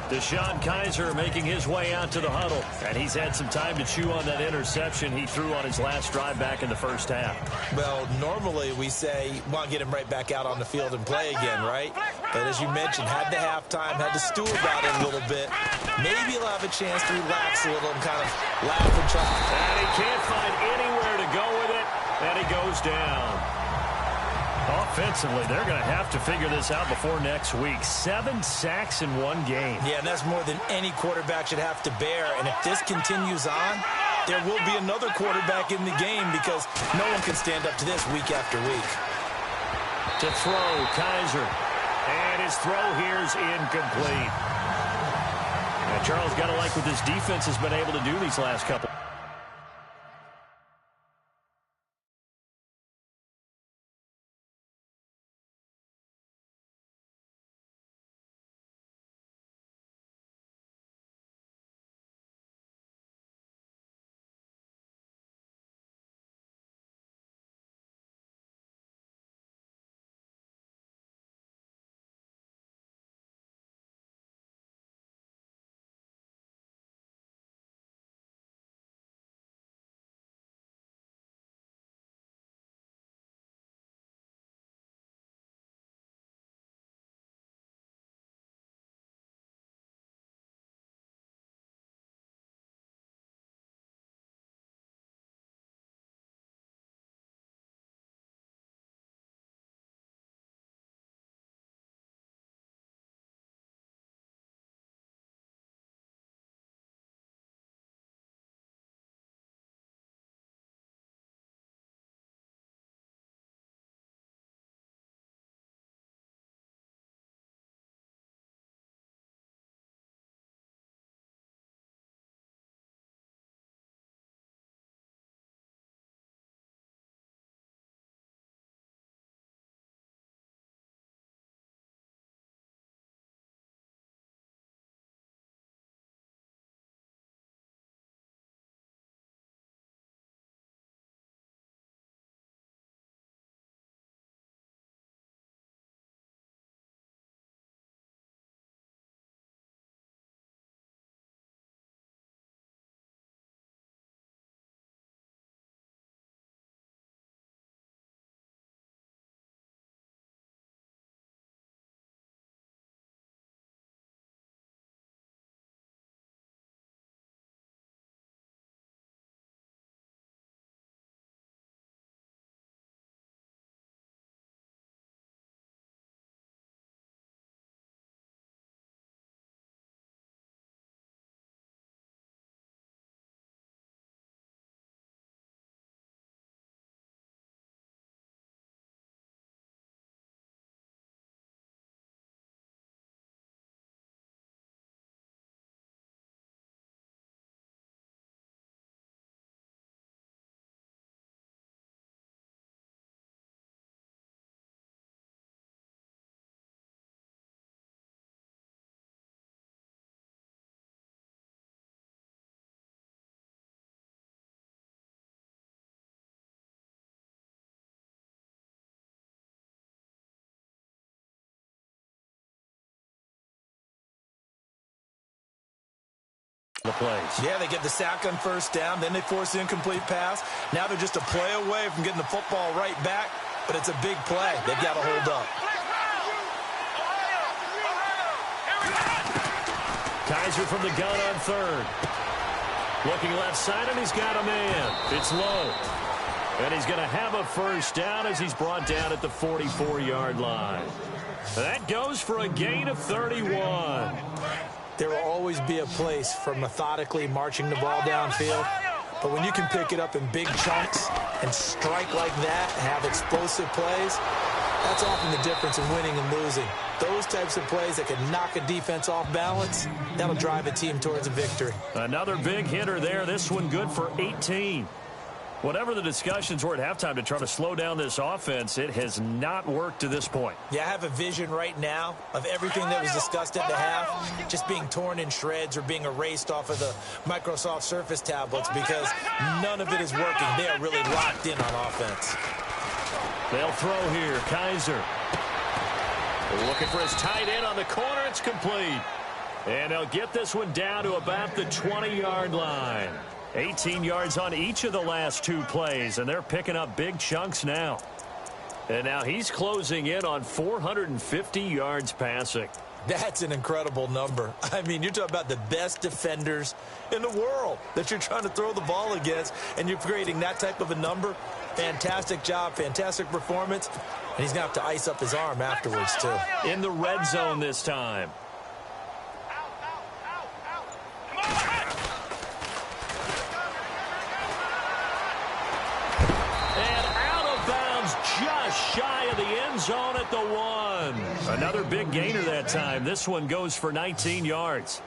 Deshaun Kaiser making his way out to the huddle. And he's had some time to chew on that interception he threw on his last drive back in the first half. Well, normally we say, want to get him right back out on the field and play again, right? But as you mentioned, had the halftime, had to stew about it a little bit. Maybe he'll have a chance to relax a little and kind of laugh and try. And he can't find anywhere to go with it. And he goes down. Offensively, they're going to have to figure this out before next week. 7 sacks in one game. Yeah, and that's more than any quarterback should have to bear. And if this continues on, there will be another quarterback in the game because no one can stand up to this week after week. To throw, Kaiser. And his throw here is incomplete. Now, Charles, got to like what this defense has been able to do these last couple. the plays. Yeah, they get the sack on first down, then they force the incomplete pass. Now they're just a play away from getting the football right back, but it's a big play. They've got to hold up. Kaiser from the gun on third. Looking left side, and he's got a man. It's low. And he's going to have a first down as he's brought down at the 44-yard line. That goes for a gain of 31. There will always be a place for methodically marching the ball downfield. But when you can pick it up in big chunks and strike like that and have explosive plays, that's often the difference in winning and losing. Those types of plays that can knock a defense off balance, that'll drive a team towards a victory. Another big hitter there. This one good for 18. Whatever the discussions were at halftime to try to slow down this offense, it has not worked to this point. Yeah, I have a vision right now of everything that was discussed at the half just being torn in shreds or being erased off of the Microsoft Surface tablets because none of it is working. They are really locked in on offense. They'll throw here. Kaiser. Looking for his tight end on the corner. It's complete. And they'll get this one down to about the 20-yard line. 18 yards on each of the last two plays, and they're picking up big chunks now. And now he's closing in on 450 yards passing. That's an incredible number. I mean, you're talking about the best defenders in the world that you're trying to throw the ball against, and you're creating that type of a number. Fantastic job, fantastic performance, and he's going to have to ice up his arm afterwards, too. In the red zone this time. Just shy of the end zone at the 1. Another big gainer that time. This one goes for 19 yards.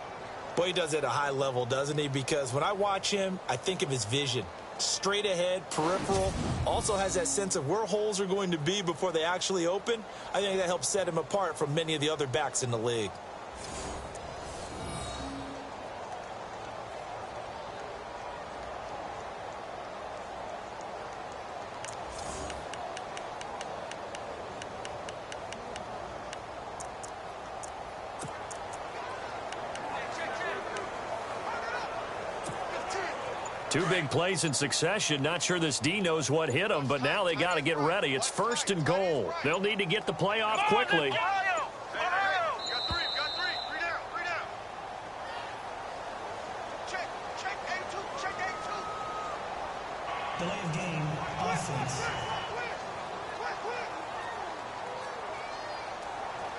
Boy, he does it at a high level, doesn't he? Because when I watch him, I think of his vision. Straight ahead, peripheral. Also has that sense of where holes are going to be before they actually open. I think that helps set him apart from many of the other backs in the league. Two big plays in succession. Not sure this D knows what hit them, but now they got to get ready. It's 1st and goal. They'll need to get the play off quickly. Delay of game, offense.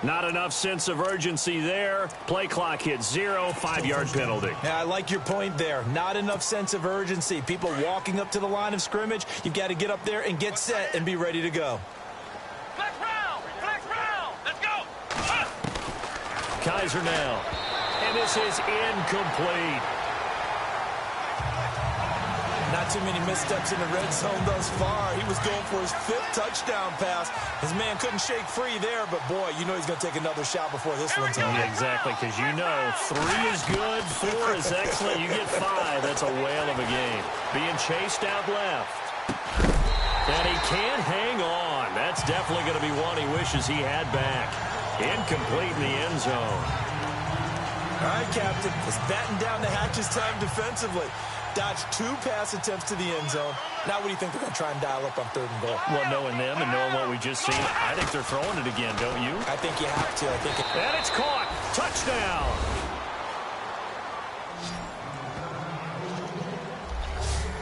Not enough sense of urgency there. Play clock hits 0, 5-yard penalty. Yeah, I like your point there. Not enough sense of urgency. People walking up to the line of scrimmage, you've got to get up there and get set and be ready to go. Flex round, let's go. Kaiser now. And this is incomplete. Not too many missteps in the red zone thus far. He was going for his 5th touchdown pass. His man couldn't shake free there, but boy, you know he's going to take another shot before this one's over. Yeah, exactly, because you know 3 is good, 4 is excellent. You get 5, that's a whale of a game. Being chased out left. And he can't hang on. That's definitely going to be one he wishes he had back. Incomplete in the end zone. All right, Captain, it's batten down the hatches time defensively. Dodged 2 pass attempts to the end zone. Now what do you think they're going to try and dial up on 3rd and goal? Well, knowing them and knowing what we just seen, I think they're throwing it again, don't you? I think you have to. And it's caught. Touchdown.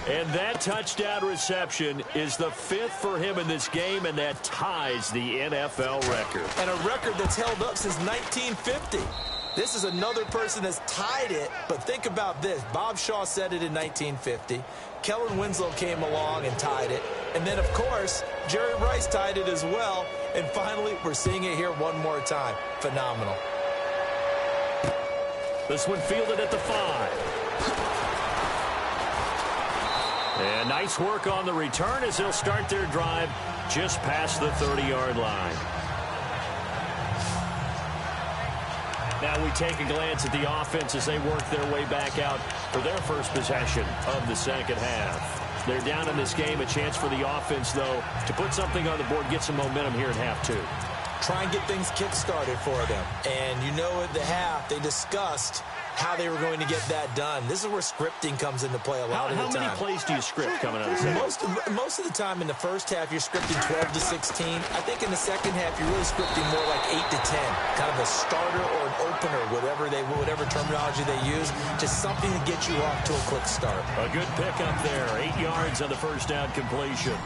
And that touchdown reception is the 5th for him in this game, and that ties the NFL record. And a record that's held up since 1950. This is another person that's tied it, but think about this. Bob Shaw said it in 1950. Kellen Winslow came along and tied it. And then, of course, Jerry Rice tied it as well. And finally, we're seeing it here one more time. Phenomenal. This one fielded at the 5. And nice work on the return as they'll start their drive just past the 30-yard line. Now we take a glance at the offense as they work their way back out for their first possession of the second half. They're down in this game. A chance for the offense, though, to put something on the board, get some momentum here in half 2. Try and get things kick-started for them. And you know at the half, they discussed how they were going to get that done. This is where scripting comes into play a lot of the time. How many plays do you script coming out of the second? Most of the time in the first half, you're scripting 12 to 16. I think in the second half, you're really scripting more like 8 to 10. Kind of a starter or an opener, whatever terminology they use. Just something to get you off to a quick start. A good pickup there. 8 yards on the first down completion.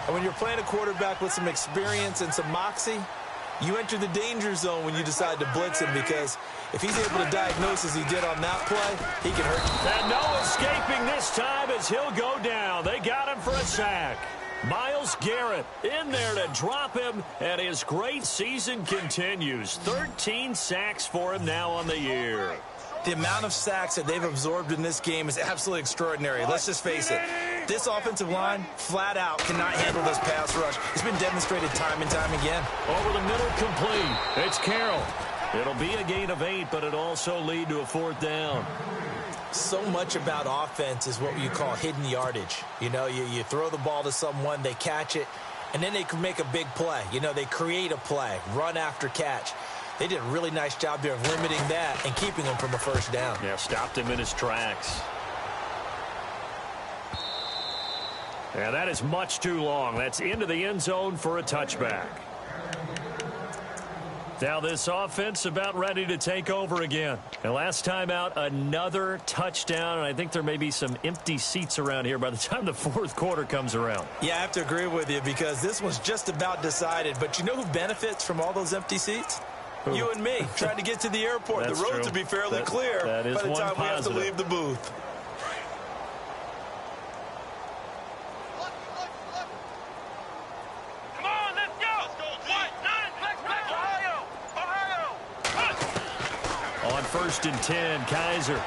And when you're playing a quarterback with some experience and some moxie, you enter the danger zone when you decide to blitz him, because if he's able to diagnose as he did on that play, he can hurt you. And no escaping this time as he'll go down. They got him for a sack. Myles Garrett in there to drop him, and his great season continues. 13 sacks for him now on the year. The amount of sacks that they've absorbed in this game is absolutely extraordinary. Let's just face it. This offensive line, flat out, cannot handle this pass rush. It's been demonstrated time and time again. Over the middle, complete. It's Carroll. It'll be a gain of 8, but it'll also lead to a 4th down. So much about offense is what you call hidden yardage. You know, you throw the ball to someone, they catch it, and then they can make a big play. You know, they create a play, run after catch. They did a really nice job there of limiting that and keeping him from a first down. Yeah, stopped him in his tracks. Yeah, that is much too long. That's into the end zone for a touchback. Now this offense about ready to take over again. And last time out, another touchdown, and I think there may be some empty seats around here by the time the 4th quarter comes around. Yeah, I have to agree with you, because this one's just about decided. But you know who benefits from all those empty seats? You and me, trying to get to the airport. The roads will be fairly clear by the time we have to leave the booth. Come on, let's go! Ohio! On 1st and 10, Kaiser.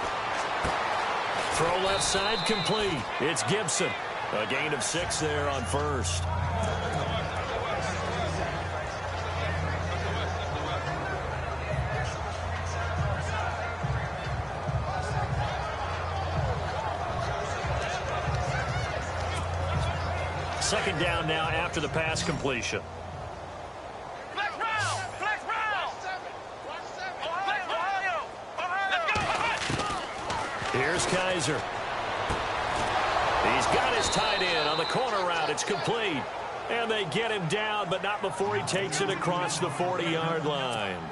Throw left side, complete. It's Gibson. A gain of 6 there on 1st. Second down now after the pass completion. Flex round! Flex round! Ohio! Let's go! Here's Kaiser. He's got his tight end on the corner route. It's complete. And they get him down, but not before he takes it across the 40-yard line.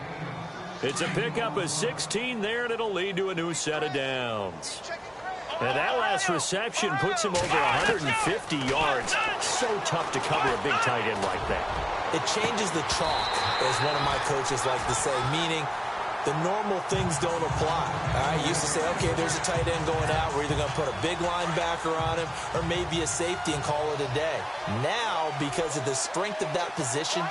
It's a pickup of 16 there, and it'll lead to a new set of downs. And that last reception puts him over 150 yards. So tough to cover a big tight end like that. It changes the chalk, as one of my coaches like to say, meaning the normal things don't apply. I used to say, okay, there's a tight end going out. We're either going to put a big linebacker on him or maybe a safety and call it a day. Now, because of the strength of that position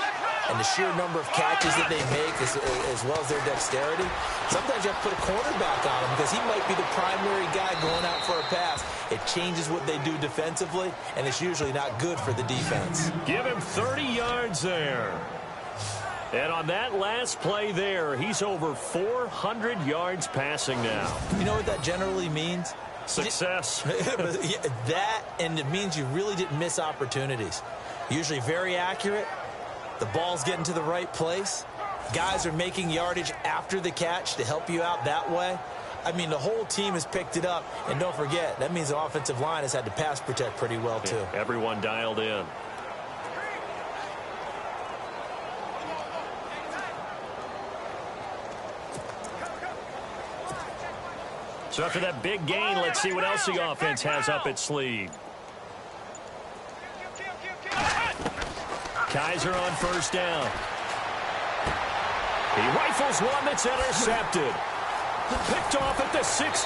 and the sheer number of catches that they make, as well as their dexterity, sometimes you have to put a cornerback on him because he might be the primary guy going out for a pass. It changes what they do defensively, and it's usually not good for the defense. Give him 30 yards there. And on that last play there, he's over 400 yards passing now. You know what that generally means? Success. That, and it means you really didn't miss opportunities. Usually very accurate. The ball's getting to the right place. Guys are making yardage after the catch to help you out that way. I mean, the whole team has picked it up. And don't forget, that means the offensive line has had to pass protect pretty well, too. Yeah, everyone dialed in. So after that big gain, let's see what else the offense has up its sleeve. Kaiser on first down. He rifles one that's intercepted. Picked off at the 16.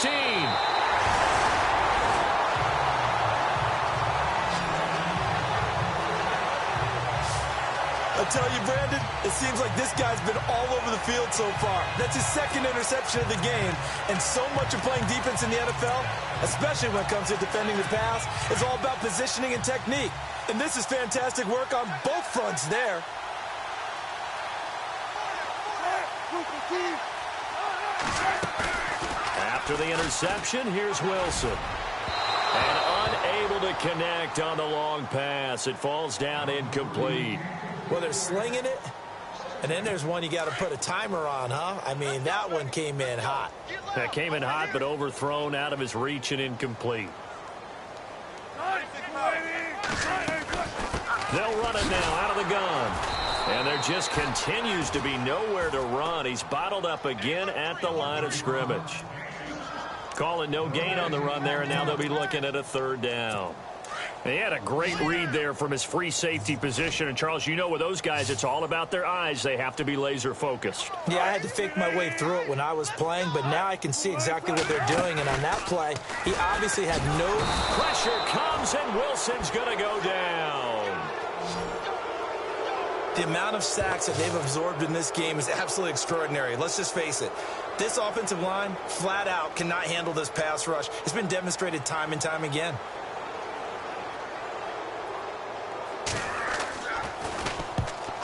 I tell you, Brandon, it seems like this guy's been all over the field so far. That's his second interception of the game. And so much of playing defense in the NFL, especially when it comes to defending the pass, is all about positioning and technique. And this is fantastic work on both fronts there. After the interception, here's Wilson. And unable to connect on the long pass. It falls down incomplete. Well, they're slinging it, And then there's one you got to put a timer on, huh? I mean, that one came in hot. That came in hot, but overthrown, out of his reach, and incomplete. They'll run it now out of the gun. And there just continues to be nowhere to run. He's bottled up again at the line of scrimmage. Call it no gain on the run there, and now they'll be looking at a third down. He had a great read there from his free safety position. And, Charles, you know with those guys, it's all about their eyes. They have to be laser focused. Yeah, I had to fake my way through it when I was playing, but now I can see exactly what they're doing. And on that play, he obviously had no pressure comes, and Wilson's going to go down. The amount of sacks that they've absorbed in this game is absolutely extraordinary. Let's just face it. This offensive line, flat out, cannot handle this pass rush. It's been demonstrated time and time again.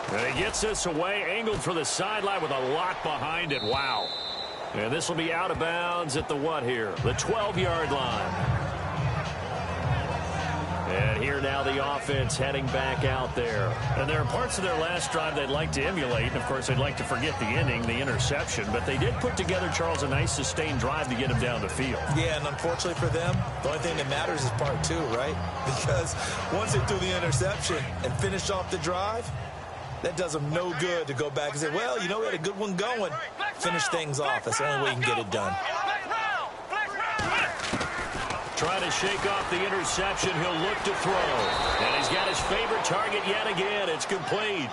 And he gets this away, angled for the sideline with a lot behind it. Wow. And this will be out of bounds at the what here? The 12-yard line. And here now the offense heading back out there. And there are parts of their last drive they'd like to emulate. And, of course, they'd like to forget the inning, the interception. But they did put together, Charles, a nice sustained drive to get him down the field. Yeah, and unfortunately for them, the only thing that matters is part two, right? Because once they threw the interception and finished off the drive, that does them no good to go back and say, well, you know, we had a good one going. Finish things off. That's the only way you can get it done. Trying to shake off the interception. He'll look to throw. And he's got his favorite target yet again. It's complete.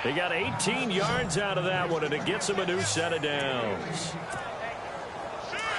He got 18 yards out of that one, and it gets him a new set of downs.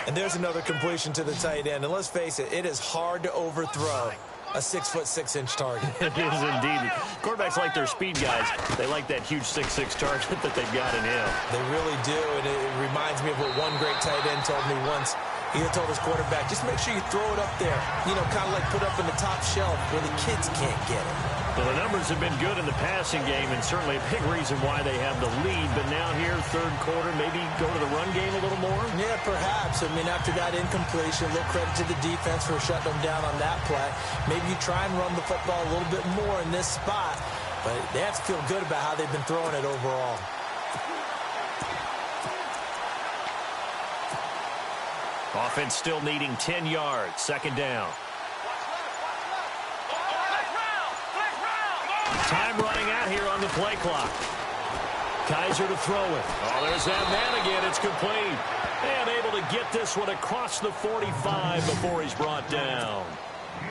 And there's another completion to the tight end. And let's face it, it is hard to overthrow a 6'6" target. It is indeed. Quarterbacks like their speed guys. They like that huge 6'6" target that they've got in him. They really do, and it reminds me of what one great tight end told me once. He had told his quarterback, just make sure you throw it up there. You know, kind of like put up in the top shelf where the kids can't get it. Well, the numbers have been good in the passing game, and certainly a big reason why they have the lead. But now here, third quarter, maybe go to the run game a little more? Yeah, perhaps. I mean, after that incompletion, a little credit to the defense for shutting them down on that play. Maybe you try and run the football a little bit more in this spot, but they have to feel good about how they've been throwing it overall. Offense still needing 10 yards. Second down. Time running out here on the play clock. Kaiser to throw it. Oh, there's that man again. It's complete. And able to get this one across the 45 before he's brought down.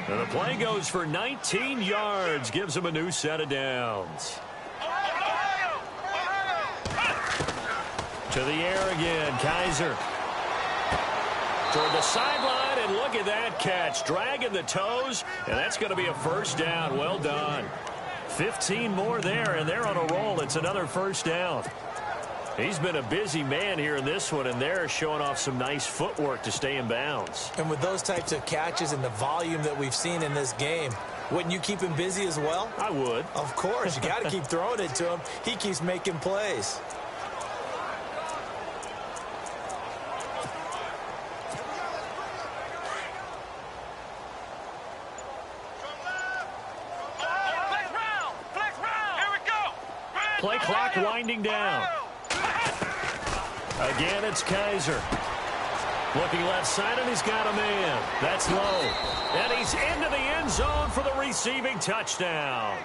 And the play goes for 19 yards. Gives him a new set of downs. To the air again. Kaiser. Toward the sideline, and look at that catch. Dragging the toes, and that's going to be a first down. Well done. 15 more there, and they're on a roll. It's another first down. He's been a busy man here in this one, and they're showing off some nice footwork to stay in bounds. And with those types of catches and the volume that we've seen in this game, wouldn't you keep him busy as well? I would. Of course. You got to keep throwing it to him. He keeps making plays. Play clock winding down. Again, it's Kaiser. Looking left side, and he's got a man. That's low. And he's into the end zone for the receiving touchdown.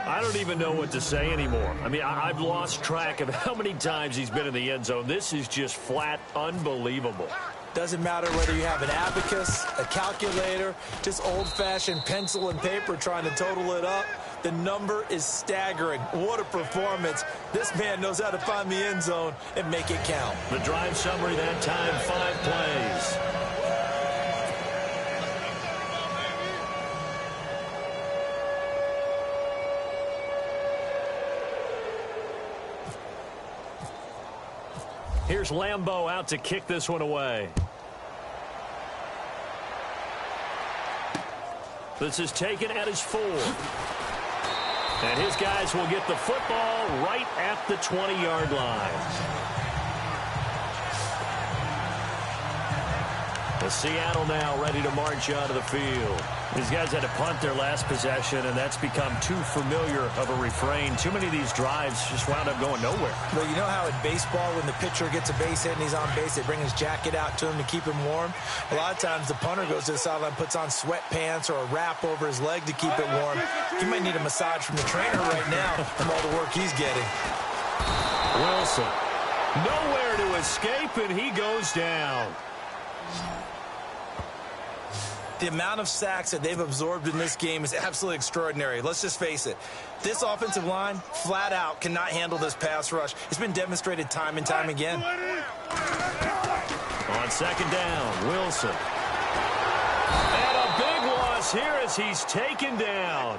I don't even know what to say anymore. I mean, I've lost track of how many times he's been in the end zone. This is just flat unbelievable. Doesn't matter whether you have an abacus, a calculator, just old-fashioned pencil and paper trying to total it up. The number is staggering. What a performance. This man knows how to find the end zone and make it count. The drive summary that time, 5 plays. Here's Lambeau out to kick this one away. This is taken at his 4. And his guys will get the football right at the 20-yard line. Well, Seattle now ready to march onto the field. These guys had to punt their last possession, and that's become too familiar of a refrain. Too many of these drives just wound up going nowhere. Well, you know how in baseball, when the pitcher gets a base hit and he's on base, they bring his jacket out to him to keep him warm? A lot of times the punter goes to the sideline, puts on sweatpants or a wrap over his leg to keep it warm. He might need a massage from the trainer right now from all the work he's getting. Wilson, nowhere to escape, and he goes down. The amount of sacks that they've absorbed in this game is absolutely extraordinary. Let's just face it. This offensive line, flat out, cannot handle this pass rush. It's been demonstrated time and time again. On second down, Wilson. And a big loss here as he's taken down.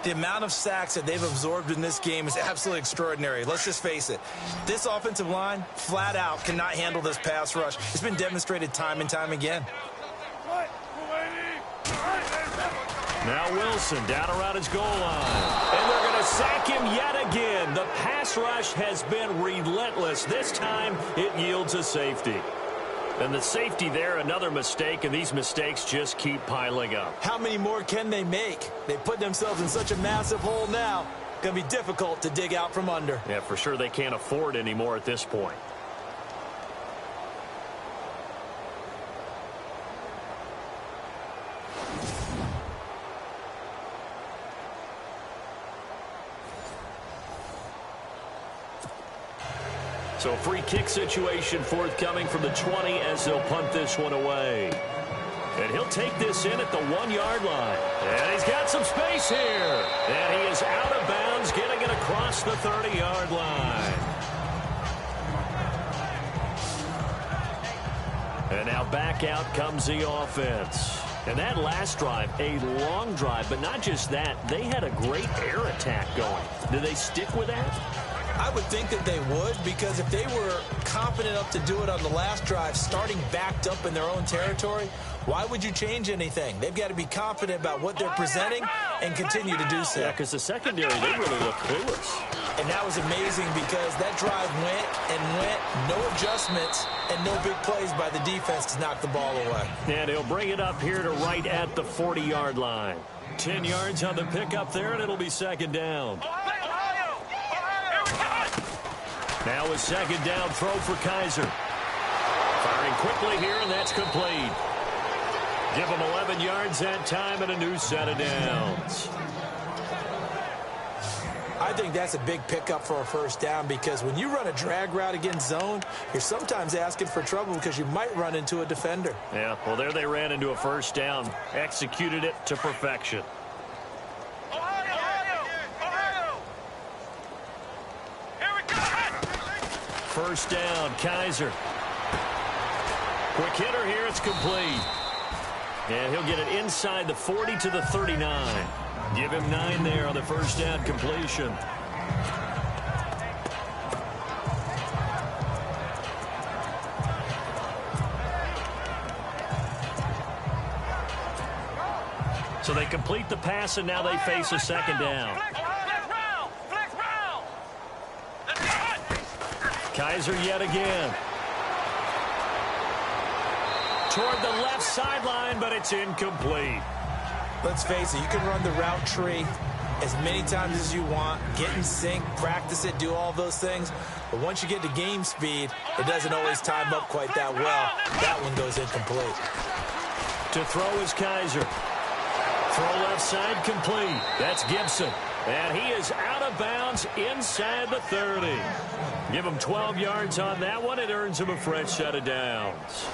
The amount of sacks that they've absorbed in this game is absolutely extraordinary. Let's just face it. This offensive line, flat out, cannot handle this pass rush. It's been demonstrated time and time again. Now Wilson down around his goal line. And they're going to sack him yet again. The pass rush has been relentless. This time it yields a safety. And the safety there, another mistake, and these mistakes just keep piling up. How many more can they make? They put themselves in such a massive hole now. Going to be difficult to dig out from under. Yeah, for sure they can't afford any more at this point. So a free kick situation forthcoming from the 20 as they'll punt this one away. And he'll take this in at the 1-yard line. And he's got some space here. And he is out of bounds, getting it across the 30-yard line. And now back out comes the offense. And that last drive, a long drive, but not just that, they had a great air attack going. Do they stick with that? I would think that they would, because if they were confident enough to do it on the last drive, starting backed up in their own territory, why would you change anything? They've got to be confident about what they're presenting and continue to do so. Yeah, because the secondary, they really look clueless. And that was amazing because that drive went and went, no adjustments and no big plays by the defense to knock the ball away. And he'll bring it up here to right at the 40-yard line. 10 yards on the pickup there, and it'll be second down. Now a second down throw for Kaiser. Firing quickly here, and that's complete. Give him 11 yards that time and a new set of downs. I think that's a big pickup for a first down, because when you run a drag route against zone, you're sometimes asking for trouble because you might run into a defender. Yeah, well, there they ran into a first down. Executed it to perfection. First down, Kaiser. Quick hitter here, it's complete. And he'll get it inside the 40 to the 39. Give him 9 there on the first down completion. So they complete the pass, and now they face a second down. Kaiser yet again. Toward the left sideline, but it's incomplete. Let's face it, you can run the route tree as many times as you want, get in sync, practice it, do all those things. But once you get to game speed, it doesn't always time up quite that well. That one goes incomplete. To throw is Kaiser. Throw left side complete. That's Gibson. And he is out of bounds inside the 30. Give him 12 yards on that one. It earns him a fresh set of downs.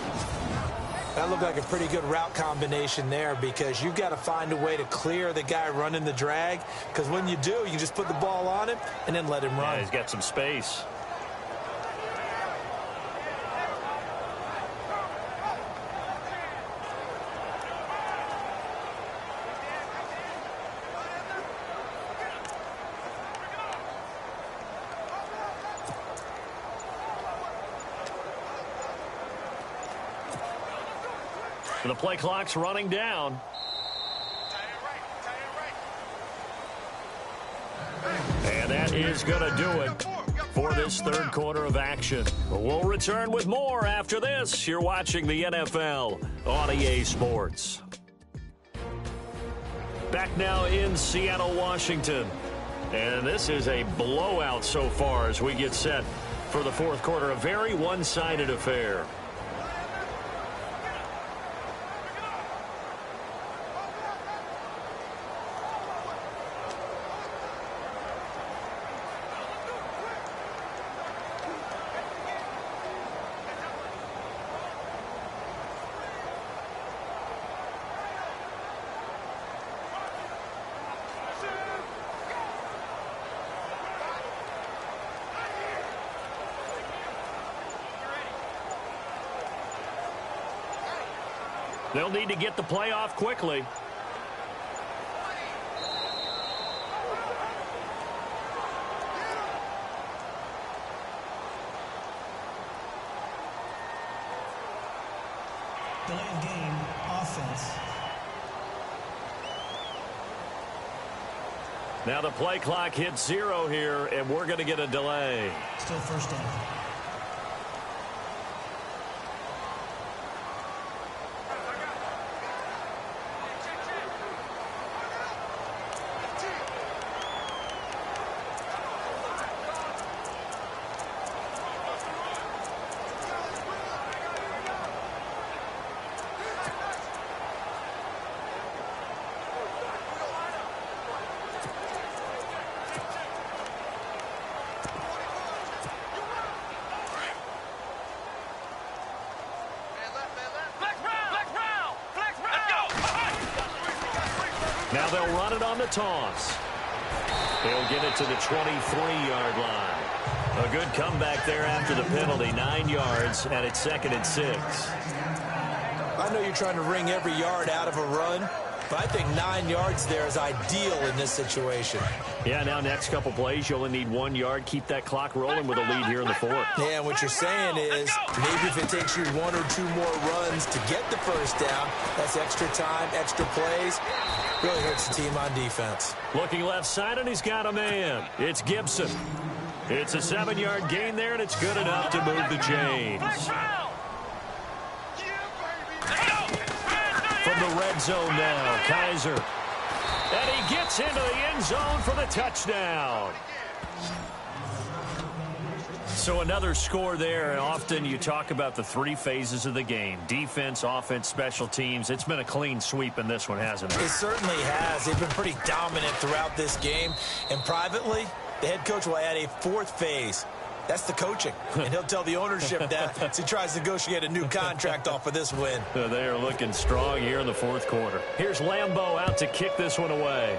That looked like a pretty good route combination there, because you've got to find a way to clear the guy running the drag, because when you do, you can just put the ball on him and then let him run. Yeah, he's got some space. The play clock's running down. And that is going to do it for this third quarter of action. We'll return with more after this. You're watching the NFL on EA Sports. Back now in Seattle, Washington. And this is a blowout so far as we get set for the fourth quarter. A very one-sided affair. They'll need to get the play off quickly. Delay of game, offense. Now the play clock hits 0 here, and we're going to get a delay. Still first down. Now they'll run it on the toss. They'll get it to the 23-yard line. A good comeback there after the penalty. 9 yards, and it's 2nd and 6. I know you're trying to wring every yard out of a run, but I think 9 yards there is ideal in this situation. Yeah, now next couple plays, you only need 1 yard. Keep that clock rolling with a lead here in the fourth. Yeah, and what you're saying is maybe if it takes you 1 or 2 more runs to get the first down, that's extra time, extra plays. Really hurts the team on defense. Looking left side, and he's got a man. It's Gibson. It's a 7-yard gain there, and it's good enough to move the chains. From the red zone now, Kaiser. And he gets into the end zone for the touchdown. So another score there, and often you talk about the 3 phases of the game. Defense, offense, special teams. It's been a clean sweep in this one, hasn't it? It certainly has. They've been pretty dominant throughout this game. And privately, the head coach will add a 4th phase. That's the coaching. And he'll tell the ownership that as he tries to negotiate a new contract off of this win. They are looking strong here in the fourth quarter. Here's Lambeau out to kick this one away.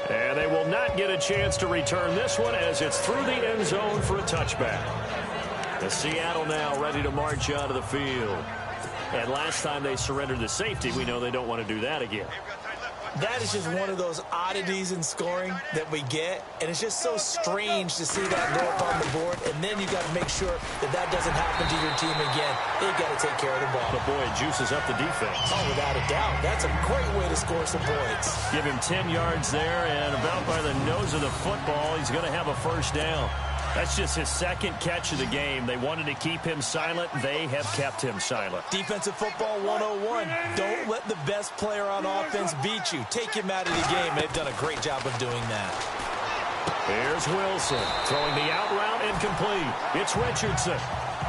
And they will not get a chance to return this one as it's through the end zone for a touchback. The Seattle now ready to march out of the field. And last time they surrendered to safety, we know they don't want to do that again. That is just one of those oddities in scoring that we get, and it's just so strange to see that go up on the board, and then you got to make sure that that doesn't happen to your team again. They've got to take care of the ball. But boy, it juices up the defense. Oh, without a doubt. That's a great way to score some points. Give him 10 yards there, and about by the nose of the football, he's going to have a first down. That's just his 2nd catch of the game. They wanted to keep him silent. They have kept him silent. Defensive football 101. Don't let the best player on offense beat you. Take him out of the game. They've done a great job of doing that. Here's Wilson throwing the out route incomplete. It's Richardson.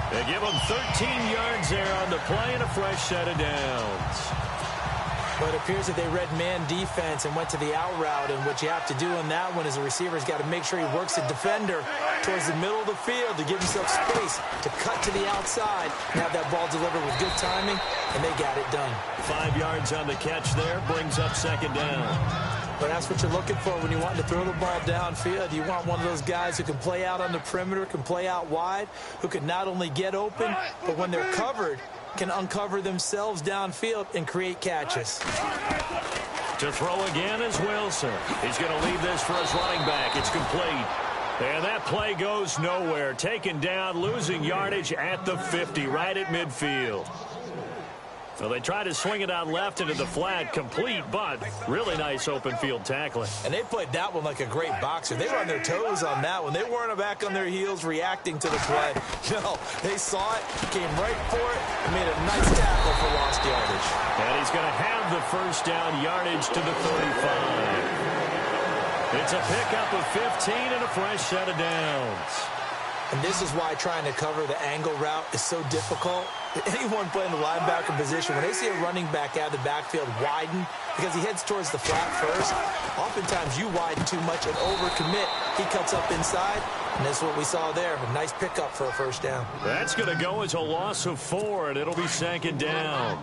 They give him 13 yards there on the play and a fresh set of downs. But it appears that they read man defense and went to the out route, and what you have to do on that one is the receiver's got to make sure he works the defender towards the middle of the field to give himself space to cut to the outside and have that ball delivered with good timing, and they got it done. 5 yards on the catch there, brings up 2nd down. But that's what you're looking for when you want to throw the ball downfield. You want one of those guys who can play out on the perimeter, can play out wide, who can not only get open, but when they're covered, can uncover themselves downfield and create catches. To throw again is Wilson. He's going to leave this for his running back. It's complete. And that play goes nowhere. Taken down, losing yardage at the 50, right at midfield. Well, they tried to swing it out left into the flat, complete, but really nice open field tackling. And they played that one like a great boxer. They were on their toes on that one. They weren't back on their heels reacting to the play. No, they saw it, came right for it, and made a nice tackle for lost yardage. And he's going to have the first down yardage to the 35. It's a pickup of 15 and a fresh set of downs. And this is why trying to cover the angle route is so difficult. Anyone playing the linebacker position, when they see a running back out of the backfield widen because he heads towards the flat first, oftentimes you widen too much and overcommit. He cuts up inside, and that's what we saw there. A nice pickup for a first down. That's going to go as a loss of 4, and it'll be second down.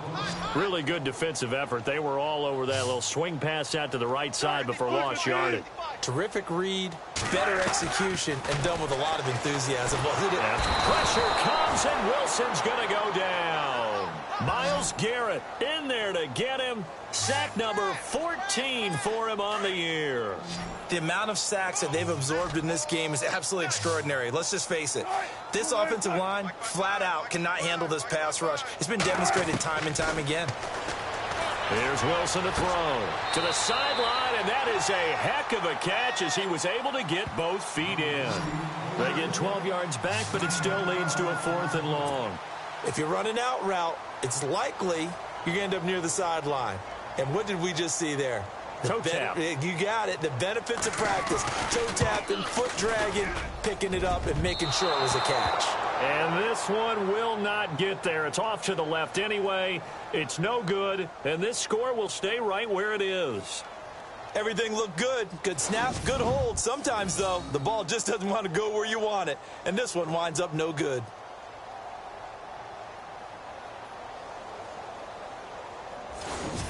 Really good defensive effort. They were all over that little swing pass out to the right side before lost yardage. Terrific read, better execution, and done with a lot of enthusiasm, wasn't it? Pressure comes, and Wilson's going to go down. Myles Garrett in there to get him. Sack number 14 for him on the year. The amount of sacks that they've absorbed in this game is absolutely extraordinary. Let's just face it. This offensive line, flat out, cannot handle this pass rush. It's been demonstrated time and time again. Here's Wilson to throw to the sideline, and that is a heck of a catch as he was able to get both feet in. They get 12 yards back, but it still leads to a 4th and long. If you run an out route, it's likely you're going to end up near the sideline. And what did we just see there? Toe tap. You got it. The benefits of practice. Toe tapping, foot dragging, picking it up, and making sure it was a catch. And this one will not get there. It's off to the left anyway. It's no good, and this score will stay right where it is. Everything looked good. Good snap, good hold. Sometimes, though, the ball just doesn't want to go where you want it. And this one winds up no good.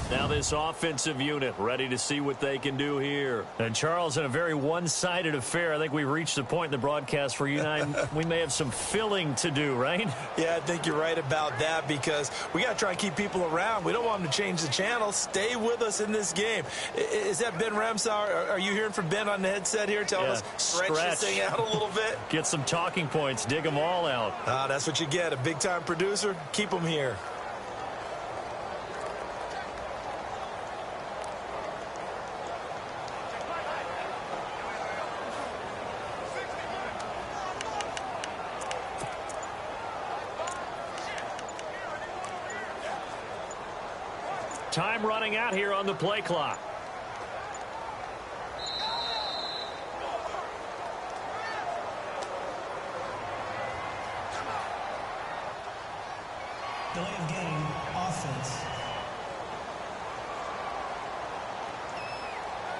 Now this offensive unit ready to see what they can do here. And Charles, in a very one-sided affair, I think we've reached the point in the broadcast where you and I, we may have some filling to do, right? Yeah, I think you're right about that because we got to try and keep people around. We don't want them to change the channel. Stay with us in this game. Is that Ben Ramsauer? Are you hearing from Ben on the headset here telling us stretch this thing out a little bit? Get some talking points. Dig them all out. That's what you get. A big-time producer. Keep them here. Time running out here on the play clock. Delay of game, offense.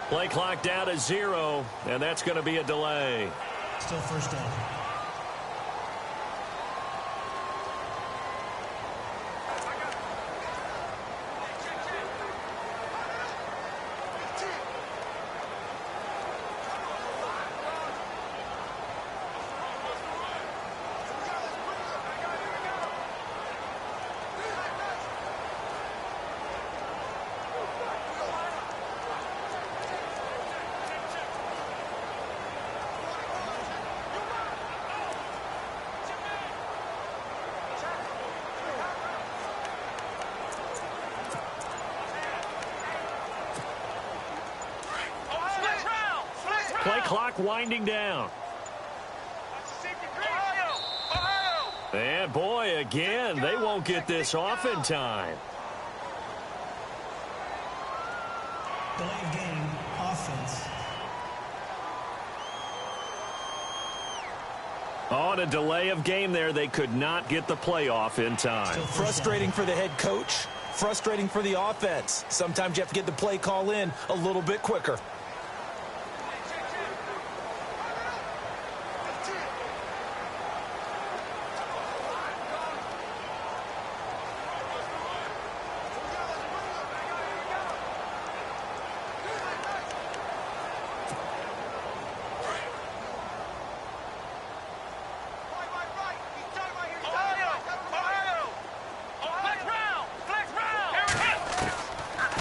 Play clock down to 0, and that's going to be a delay. Still first down. Play clock winding down. And boy, again, they won't get this off in time. Delay of game, offense. On a delay of game there, they could not get the play off in time. Frustrating for the head coach. Frustrating for the offense. Sometimes you have to get the play call in a little bit quicker.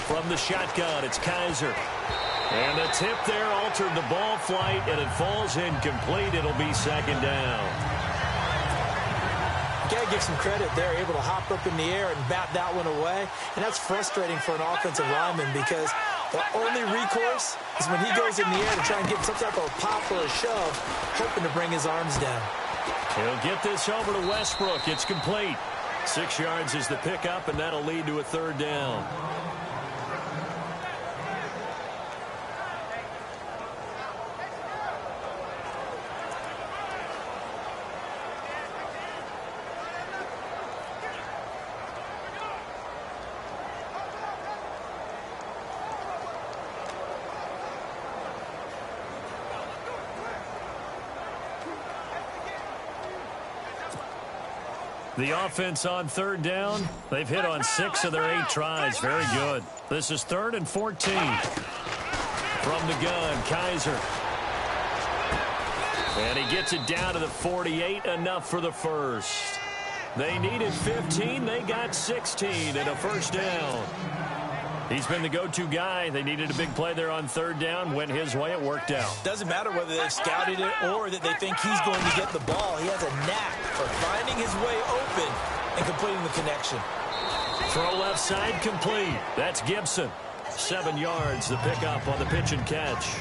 From the shotgun, it's Kaiser. And the tip there altered the ball flight, and it falls incomplete. It'll be second down. Okay, to give some credit. They're able to hop up in the air and bat that one away. And that's frustrating for an offensive lineman because the only recourse is when he goes in the air to try and get some type of pop or a shove, hoping to bring his arms down. He'll get this over to Westbrook. It's complete. 6 yards is the pickup, and that'll lead to a third down. The offense on third down. They've hit on 6 of their 8 tries. Very good. This is 3rd and 14. From the gun, Kaiser. And he gets it down to the 48, enough for the first. They needed 15. They got 16 and a first down. He's been the go-to guy. They needed a big play there on third down. Went his way. It worked out. Doesn't matter whether they've scouted it or that they think he's going to get the ball. He has a knack for finding his way open and completing the connection. Throw left side complete. That's Gibson. 7 yards, the pickup on the pitch and catch.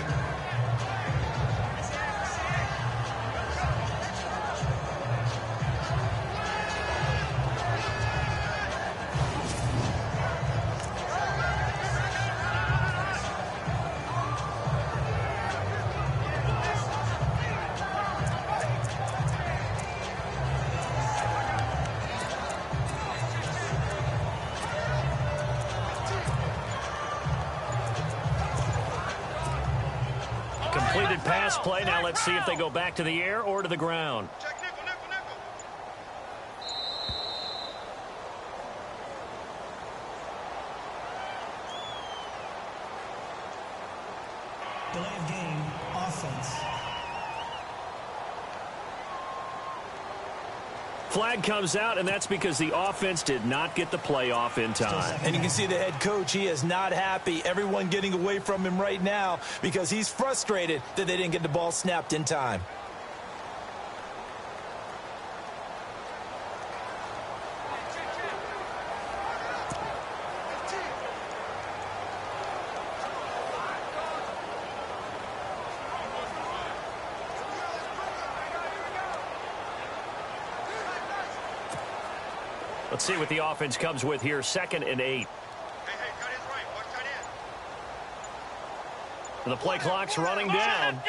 Completed pass play. Now let's see if they go back to the air or to the ground. Check nickel, nickel, nickel. Delay of game, offense. Flag comes out, and that's because the offense did not get the play off in time. And you can see the head coach, he is not happy. Everyone getting away from him right now because he's frustrated that they didn't get the ball snapped in time. Let's see what the offense comes with here. 2nd and 8. Hey, cut his right. Watch tight end. The play clock's running down.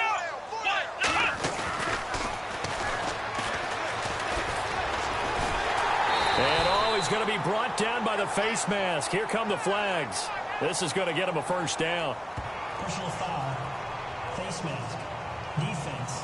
And he's going to be brought down by the face mask. Here come the flags. This is going to get him a first down. Personal foul. Face mask. Defense.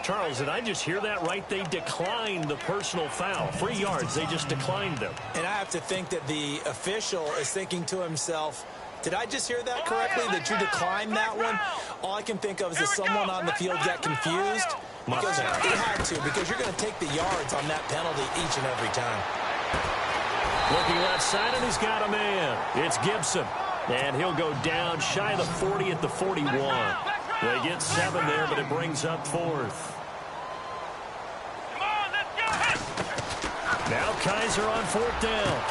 Charles, did I just hear that right? They declined the personal foul. 3 yards, they just declined them. And I have to think that the official is thinking to himself, did I just hear that correctly, that you declined that one? All I can think of is that someone on the field got confused. Because he had to, because you're going to take the yards on that penalty each and every time. Looking left side, and he's got a man. It's Gibson. And he'll go down shy of the 40 at the 41. They get 7 there, but it brings up 4th. Now Kaiser on 4th down.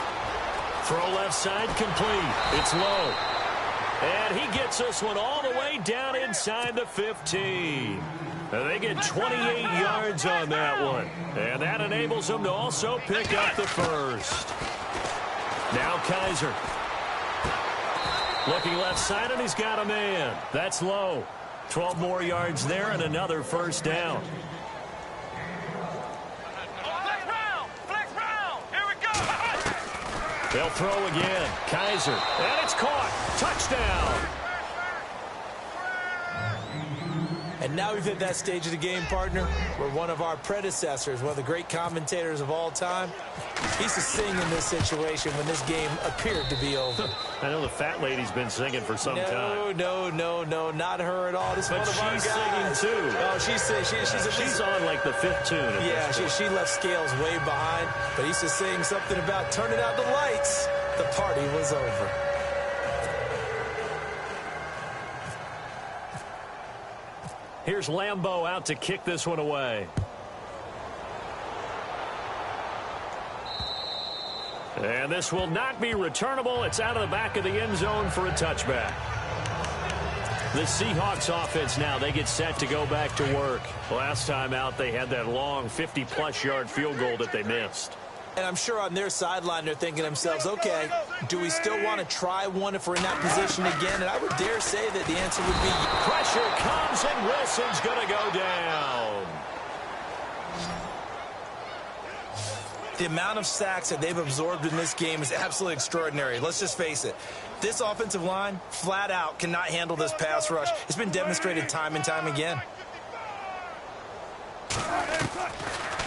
Throw left side complete. It's low. And he gets this one all the way down inside the 15. And they get 28 yards on that one. And that enables them to also pick up the first. Now Kaiser. Looking left side, and he's got a man. That's low. 12 more yards there and another first down. Flex round. Here we go. They'll throw again. Kaiser. And it's caught. Touchdown. And now we've hit that stage of the game, partner, where one of our predecessors, one of the great commentators of all time, he used to sing in this situation when this game appeared to be over. I know the fat lady's been singing for some time. No, not her at all. This is one of our guys. She's singing too. Oh, she's on like the 5th tune. Yeah, she left Scales way behind, but he used to sing something about turning out the lights. The party was over. Here's Lambeau out to kick this one away. And this will not be returnable. It's out of the back of the end zone for a touchback. The Seahawks offense now, they get set to go back to work. Last time out, they had that long 50-plus yard field goal that they missed. And I'm sure on their sideline they're thinking to themselves, okay, do we still want to try one if we're in that position again? And I would dare say that the answer would be pressure comes and Wilson's going to go down. The amount of sacks that they've absorbed in this game is absolutely extraordinary. Let's just face it. This offensive line, flat out, cannot handle this pass rush. It's been demonstrated time and time again.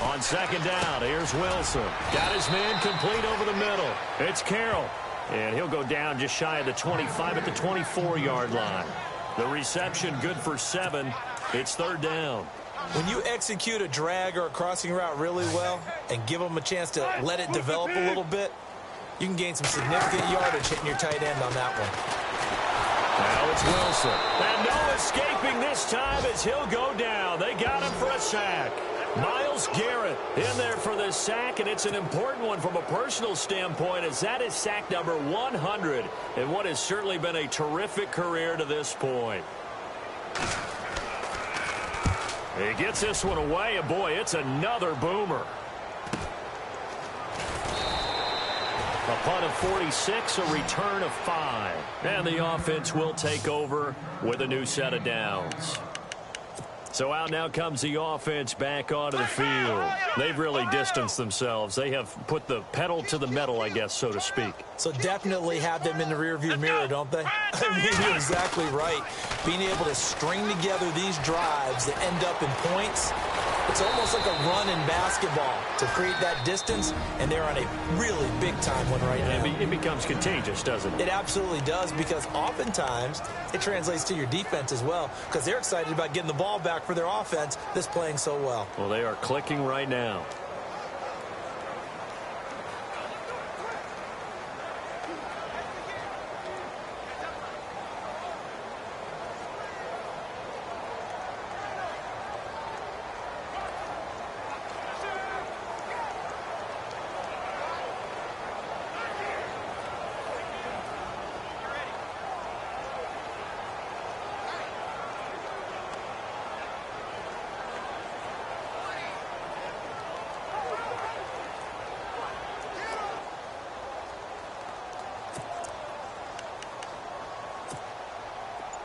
On second down, here's Wilson. Got his man complete over the middle. It's Carroll. And he'll go down just shy of the 25 at the 24-yard line. The reception good for 7. It's third down. When you execute a drag or a crossing route really well and give them a chance to let it develop a little bit, you can gain some significant yardage hitting your tight end on that one. Now it's Wilson. And no escaping this time as he'll go down. They got him for a sack. Myles Garrett in there for the sack, and it's an important one from a personal standpoint as that is sack number 100 in what has certainly been a terrific career to this point. He gets this one away, and boy, it's another boomer. A punt of 46, a return of 5. And the offense will take over with a new set of downs. So out now comes the offense back onto the field. They've really distanced themselves. They have put the pedal to the metal, I guess, so to speak. So definitely have them in the rearview mirror, don't they? I mean, you're exactly right. Being able to string together these drives that end up in points, it's almost like a run in basketball to create that distance, and they're on a really big-time one right now. It becomes contagious, doesn't it? It absolutely does, because oftentimes it translates to your defense as well, because they're excited about getting the ball back for their offense that's playing so well. Well, they are clicking right now.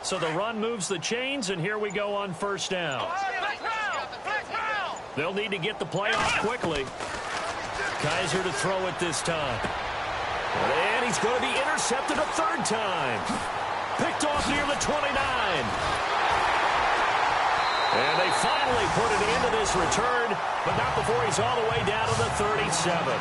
So the run moves the chains, and here we go on first down. They'll need to get the play off quickly. Kaiser to throw it this time. And he's going to be intercepted a third time. Picked off near the 29. And they finally put an end to this return, but not before he's all the way down to the 37.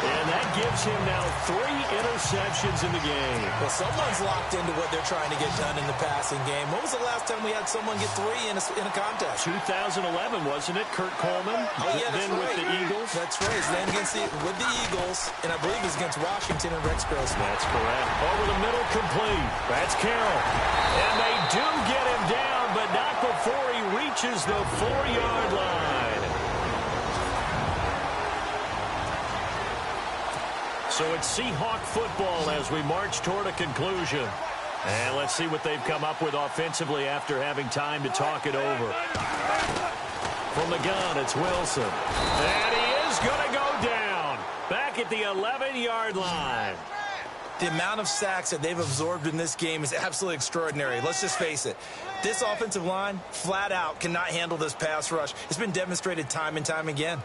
And that gives him now 3 interceptions in the game. Well, someone's locked into what they're trying to get done in the passing game. When was the last time we had someone get 3 in a contest? 2011, wasn't it? Kurt Coleman. Oh, yeah, that's then right. With the Eagles. That's right. Then with the Eagles, and I believe it was against Washington and Rex Grossman. That's correct. Over the middle, complete. That's Carroll. And they do get him down, but not before he reaches the 4-yard line. So it's Seahawk football as we march toward a conclusion. And let's see what they've come up with offensively after having time to talk it over. From the gun, it's Wilson. And he is going to go down. Back at the 11-yard line. The amount of sacks that they've absorbed in this game is absolutely extraordinary. Let's just face it. This offensive line, flat out, cannot handle this pass rush. It's been demonstrated time and time again.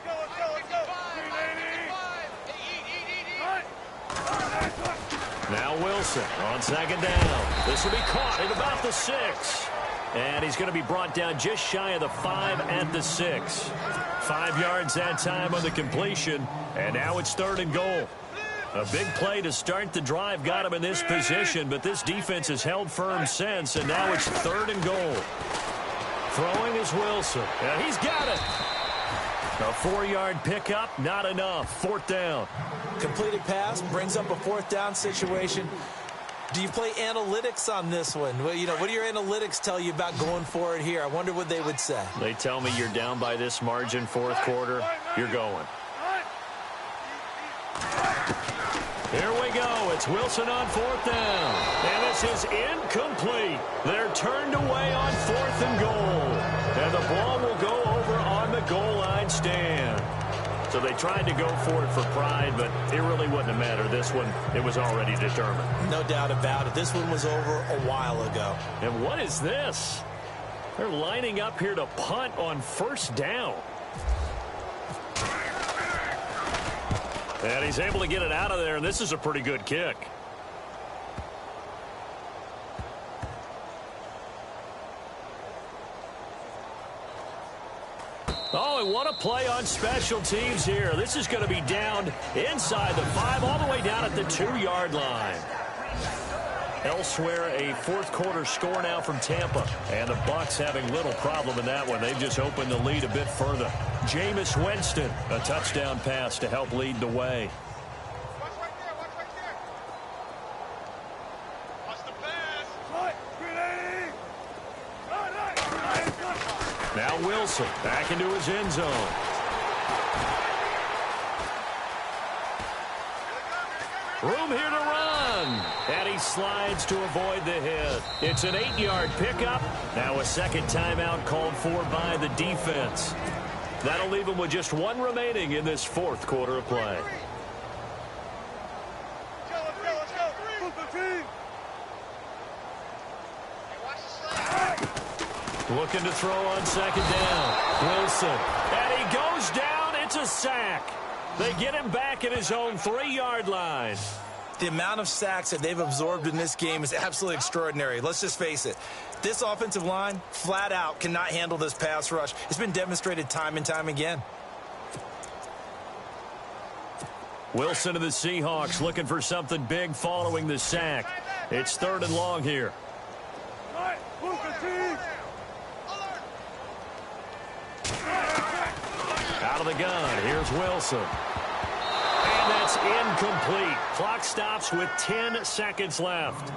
Now Wilson on second down. This will be caught at about the 6. And he's going to be brought down just shy of the 5 at the 6. 5 yards that time on the completion. And now it's 3rd and goal. A big play to start the drive got him in this position, but this defense has held firm since, and now it's 3rd and goal. Throwing is Wilson. And he's got it. A 4-yard pickup, not enough. 4th down. Completed pass brings up a 4th down situation. Do you play analytics on this one? Well, what do your analytics tell you about going for it here? I wonder what they would say. They tell me you're down by this margin, fourth quarter. You're going. Here we go. It's Wilson on fourth down. And this is incomplete. They're turned away on fourth and goal. And the ball will go over on the goal line stand. So they tried to go for it for pride, but it really wouldn't have mattered. This one, it was already determined. No doubt about it. This one was over a while ago. And what is this? They're lining up here to punt on first down. And he's able to get it out of there, and this is a pretty good kick. Oh, and what a play on special teams here. This is going to be down inside the 5, all the way down at the 2-yard line. Elsewhere, a fourth quarter score now from Tampa. And the Bucs having little problem in that one. They've just opened the lead a bit further. Jameis Winston, a touchdown pass to help lead the way. Watch right there. Watch right there. Watch the pass. Now Wilson back into his end zone. Room here to run. And he slides to avoid the hit. It's an 8-yard pickup. Now a second timeout called for by the defense. That'll leave him with just one remaining in this fourth quarter of play. Looking to throw on second down. Wilson. And he goes down. It's a sack. They get him back at his own 3-yard line. The amount of sacks that they've absorbed in this game is absolutely extraordinary. Let's just face it. This offensive line, flat out, cannot handle this pass rush. It's been demonstrated time and time again. Wilson of the Seahawks looking for something big following the sack. It's 3rd and long here. Out of the gun, here's Wilson. And that's incomplete. Clock stops with 10 seconds left.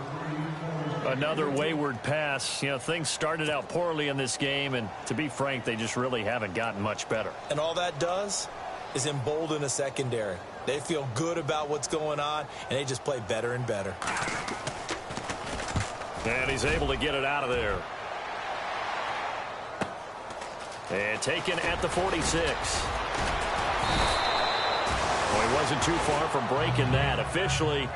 Another wayward pass. Things started out poorly in this game, and to be frank, they just really haven't gotten much better. And all that does is embolden a secondary. They feel good about what's going on, and they just play better and better. And he's able to get it out of there. And taken at the 46. Well, he wasn't too far from breaking that. Officially,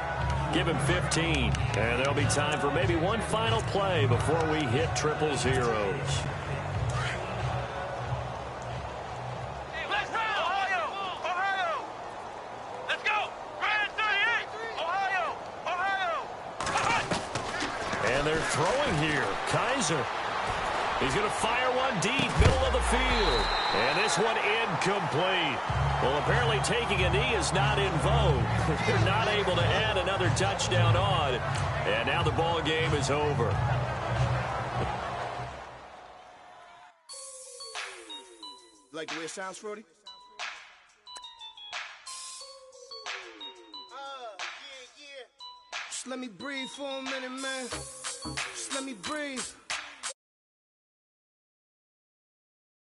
give him 15. And there'll be time for maybe one final play before we hit triple zeros. Let's go! Ohio! Ohio! Let's go! Grand 38! Ohio! Ohio! And they're throwing here. Kaiser. He's going to fire one deep, middle of the field. And this one incomplete. Well, apparently taking a knee is not in vogue. They're not able to add another touchdown on. And now the ball game is over. Like the way it sounds, Fruity? Yeah. Just let me breathe for a minute, man. Just let me breathe.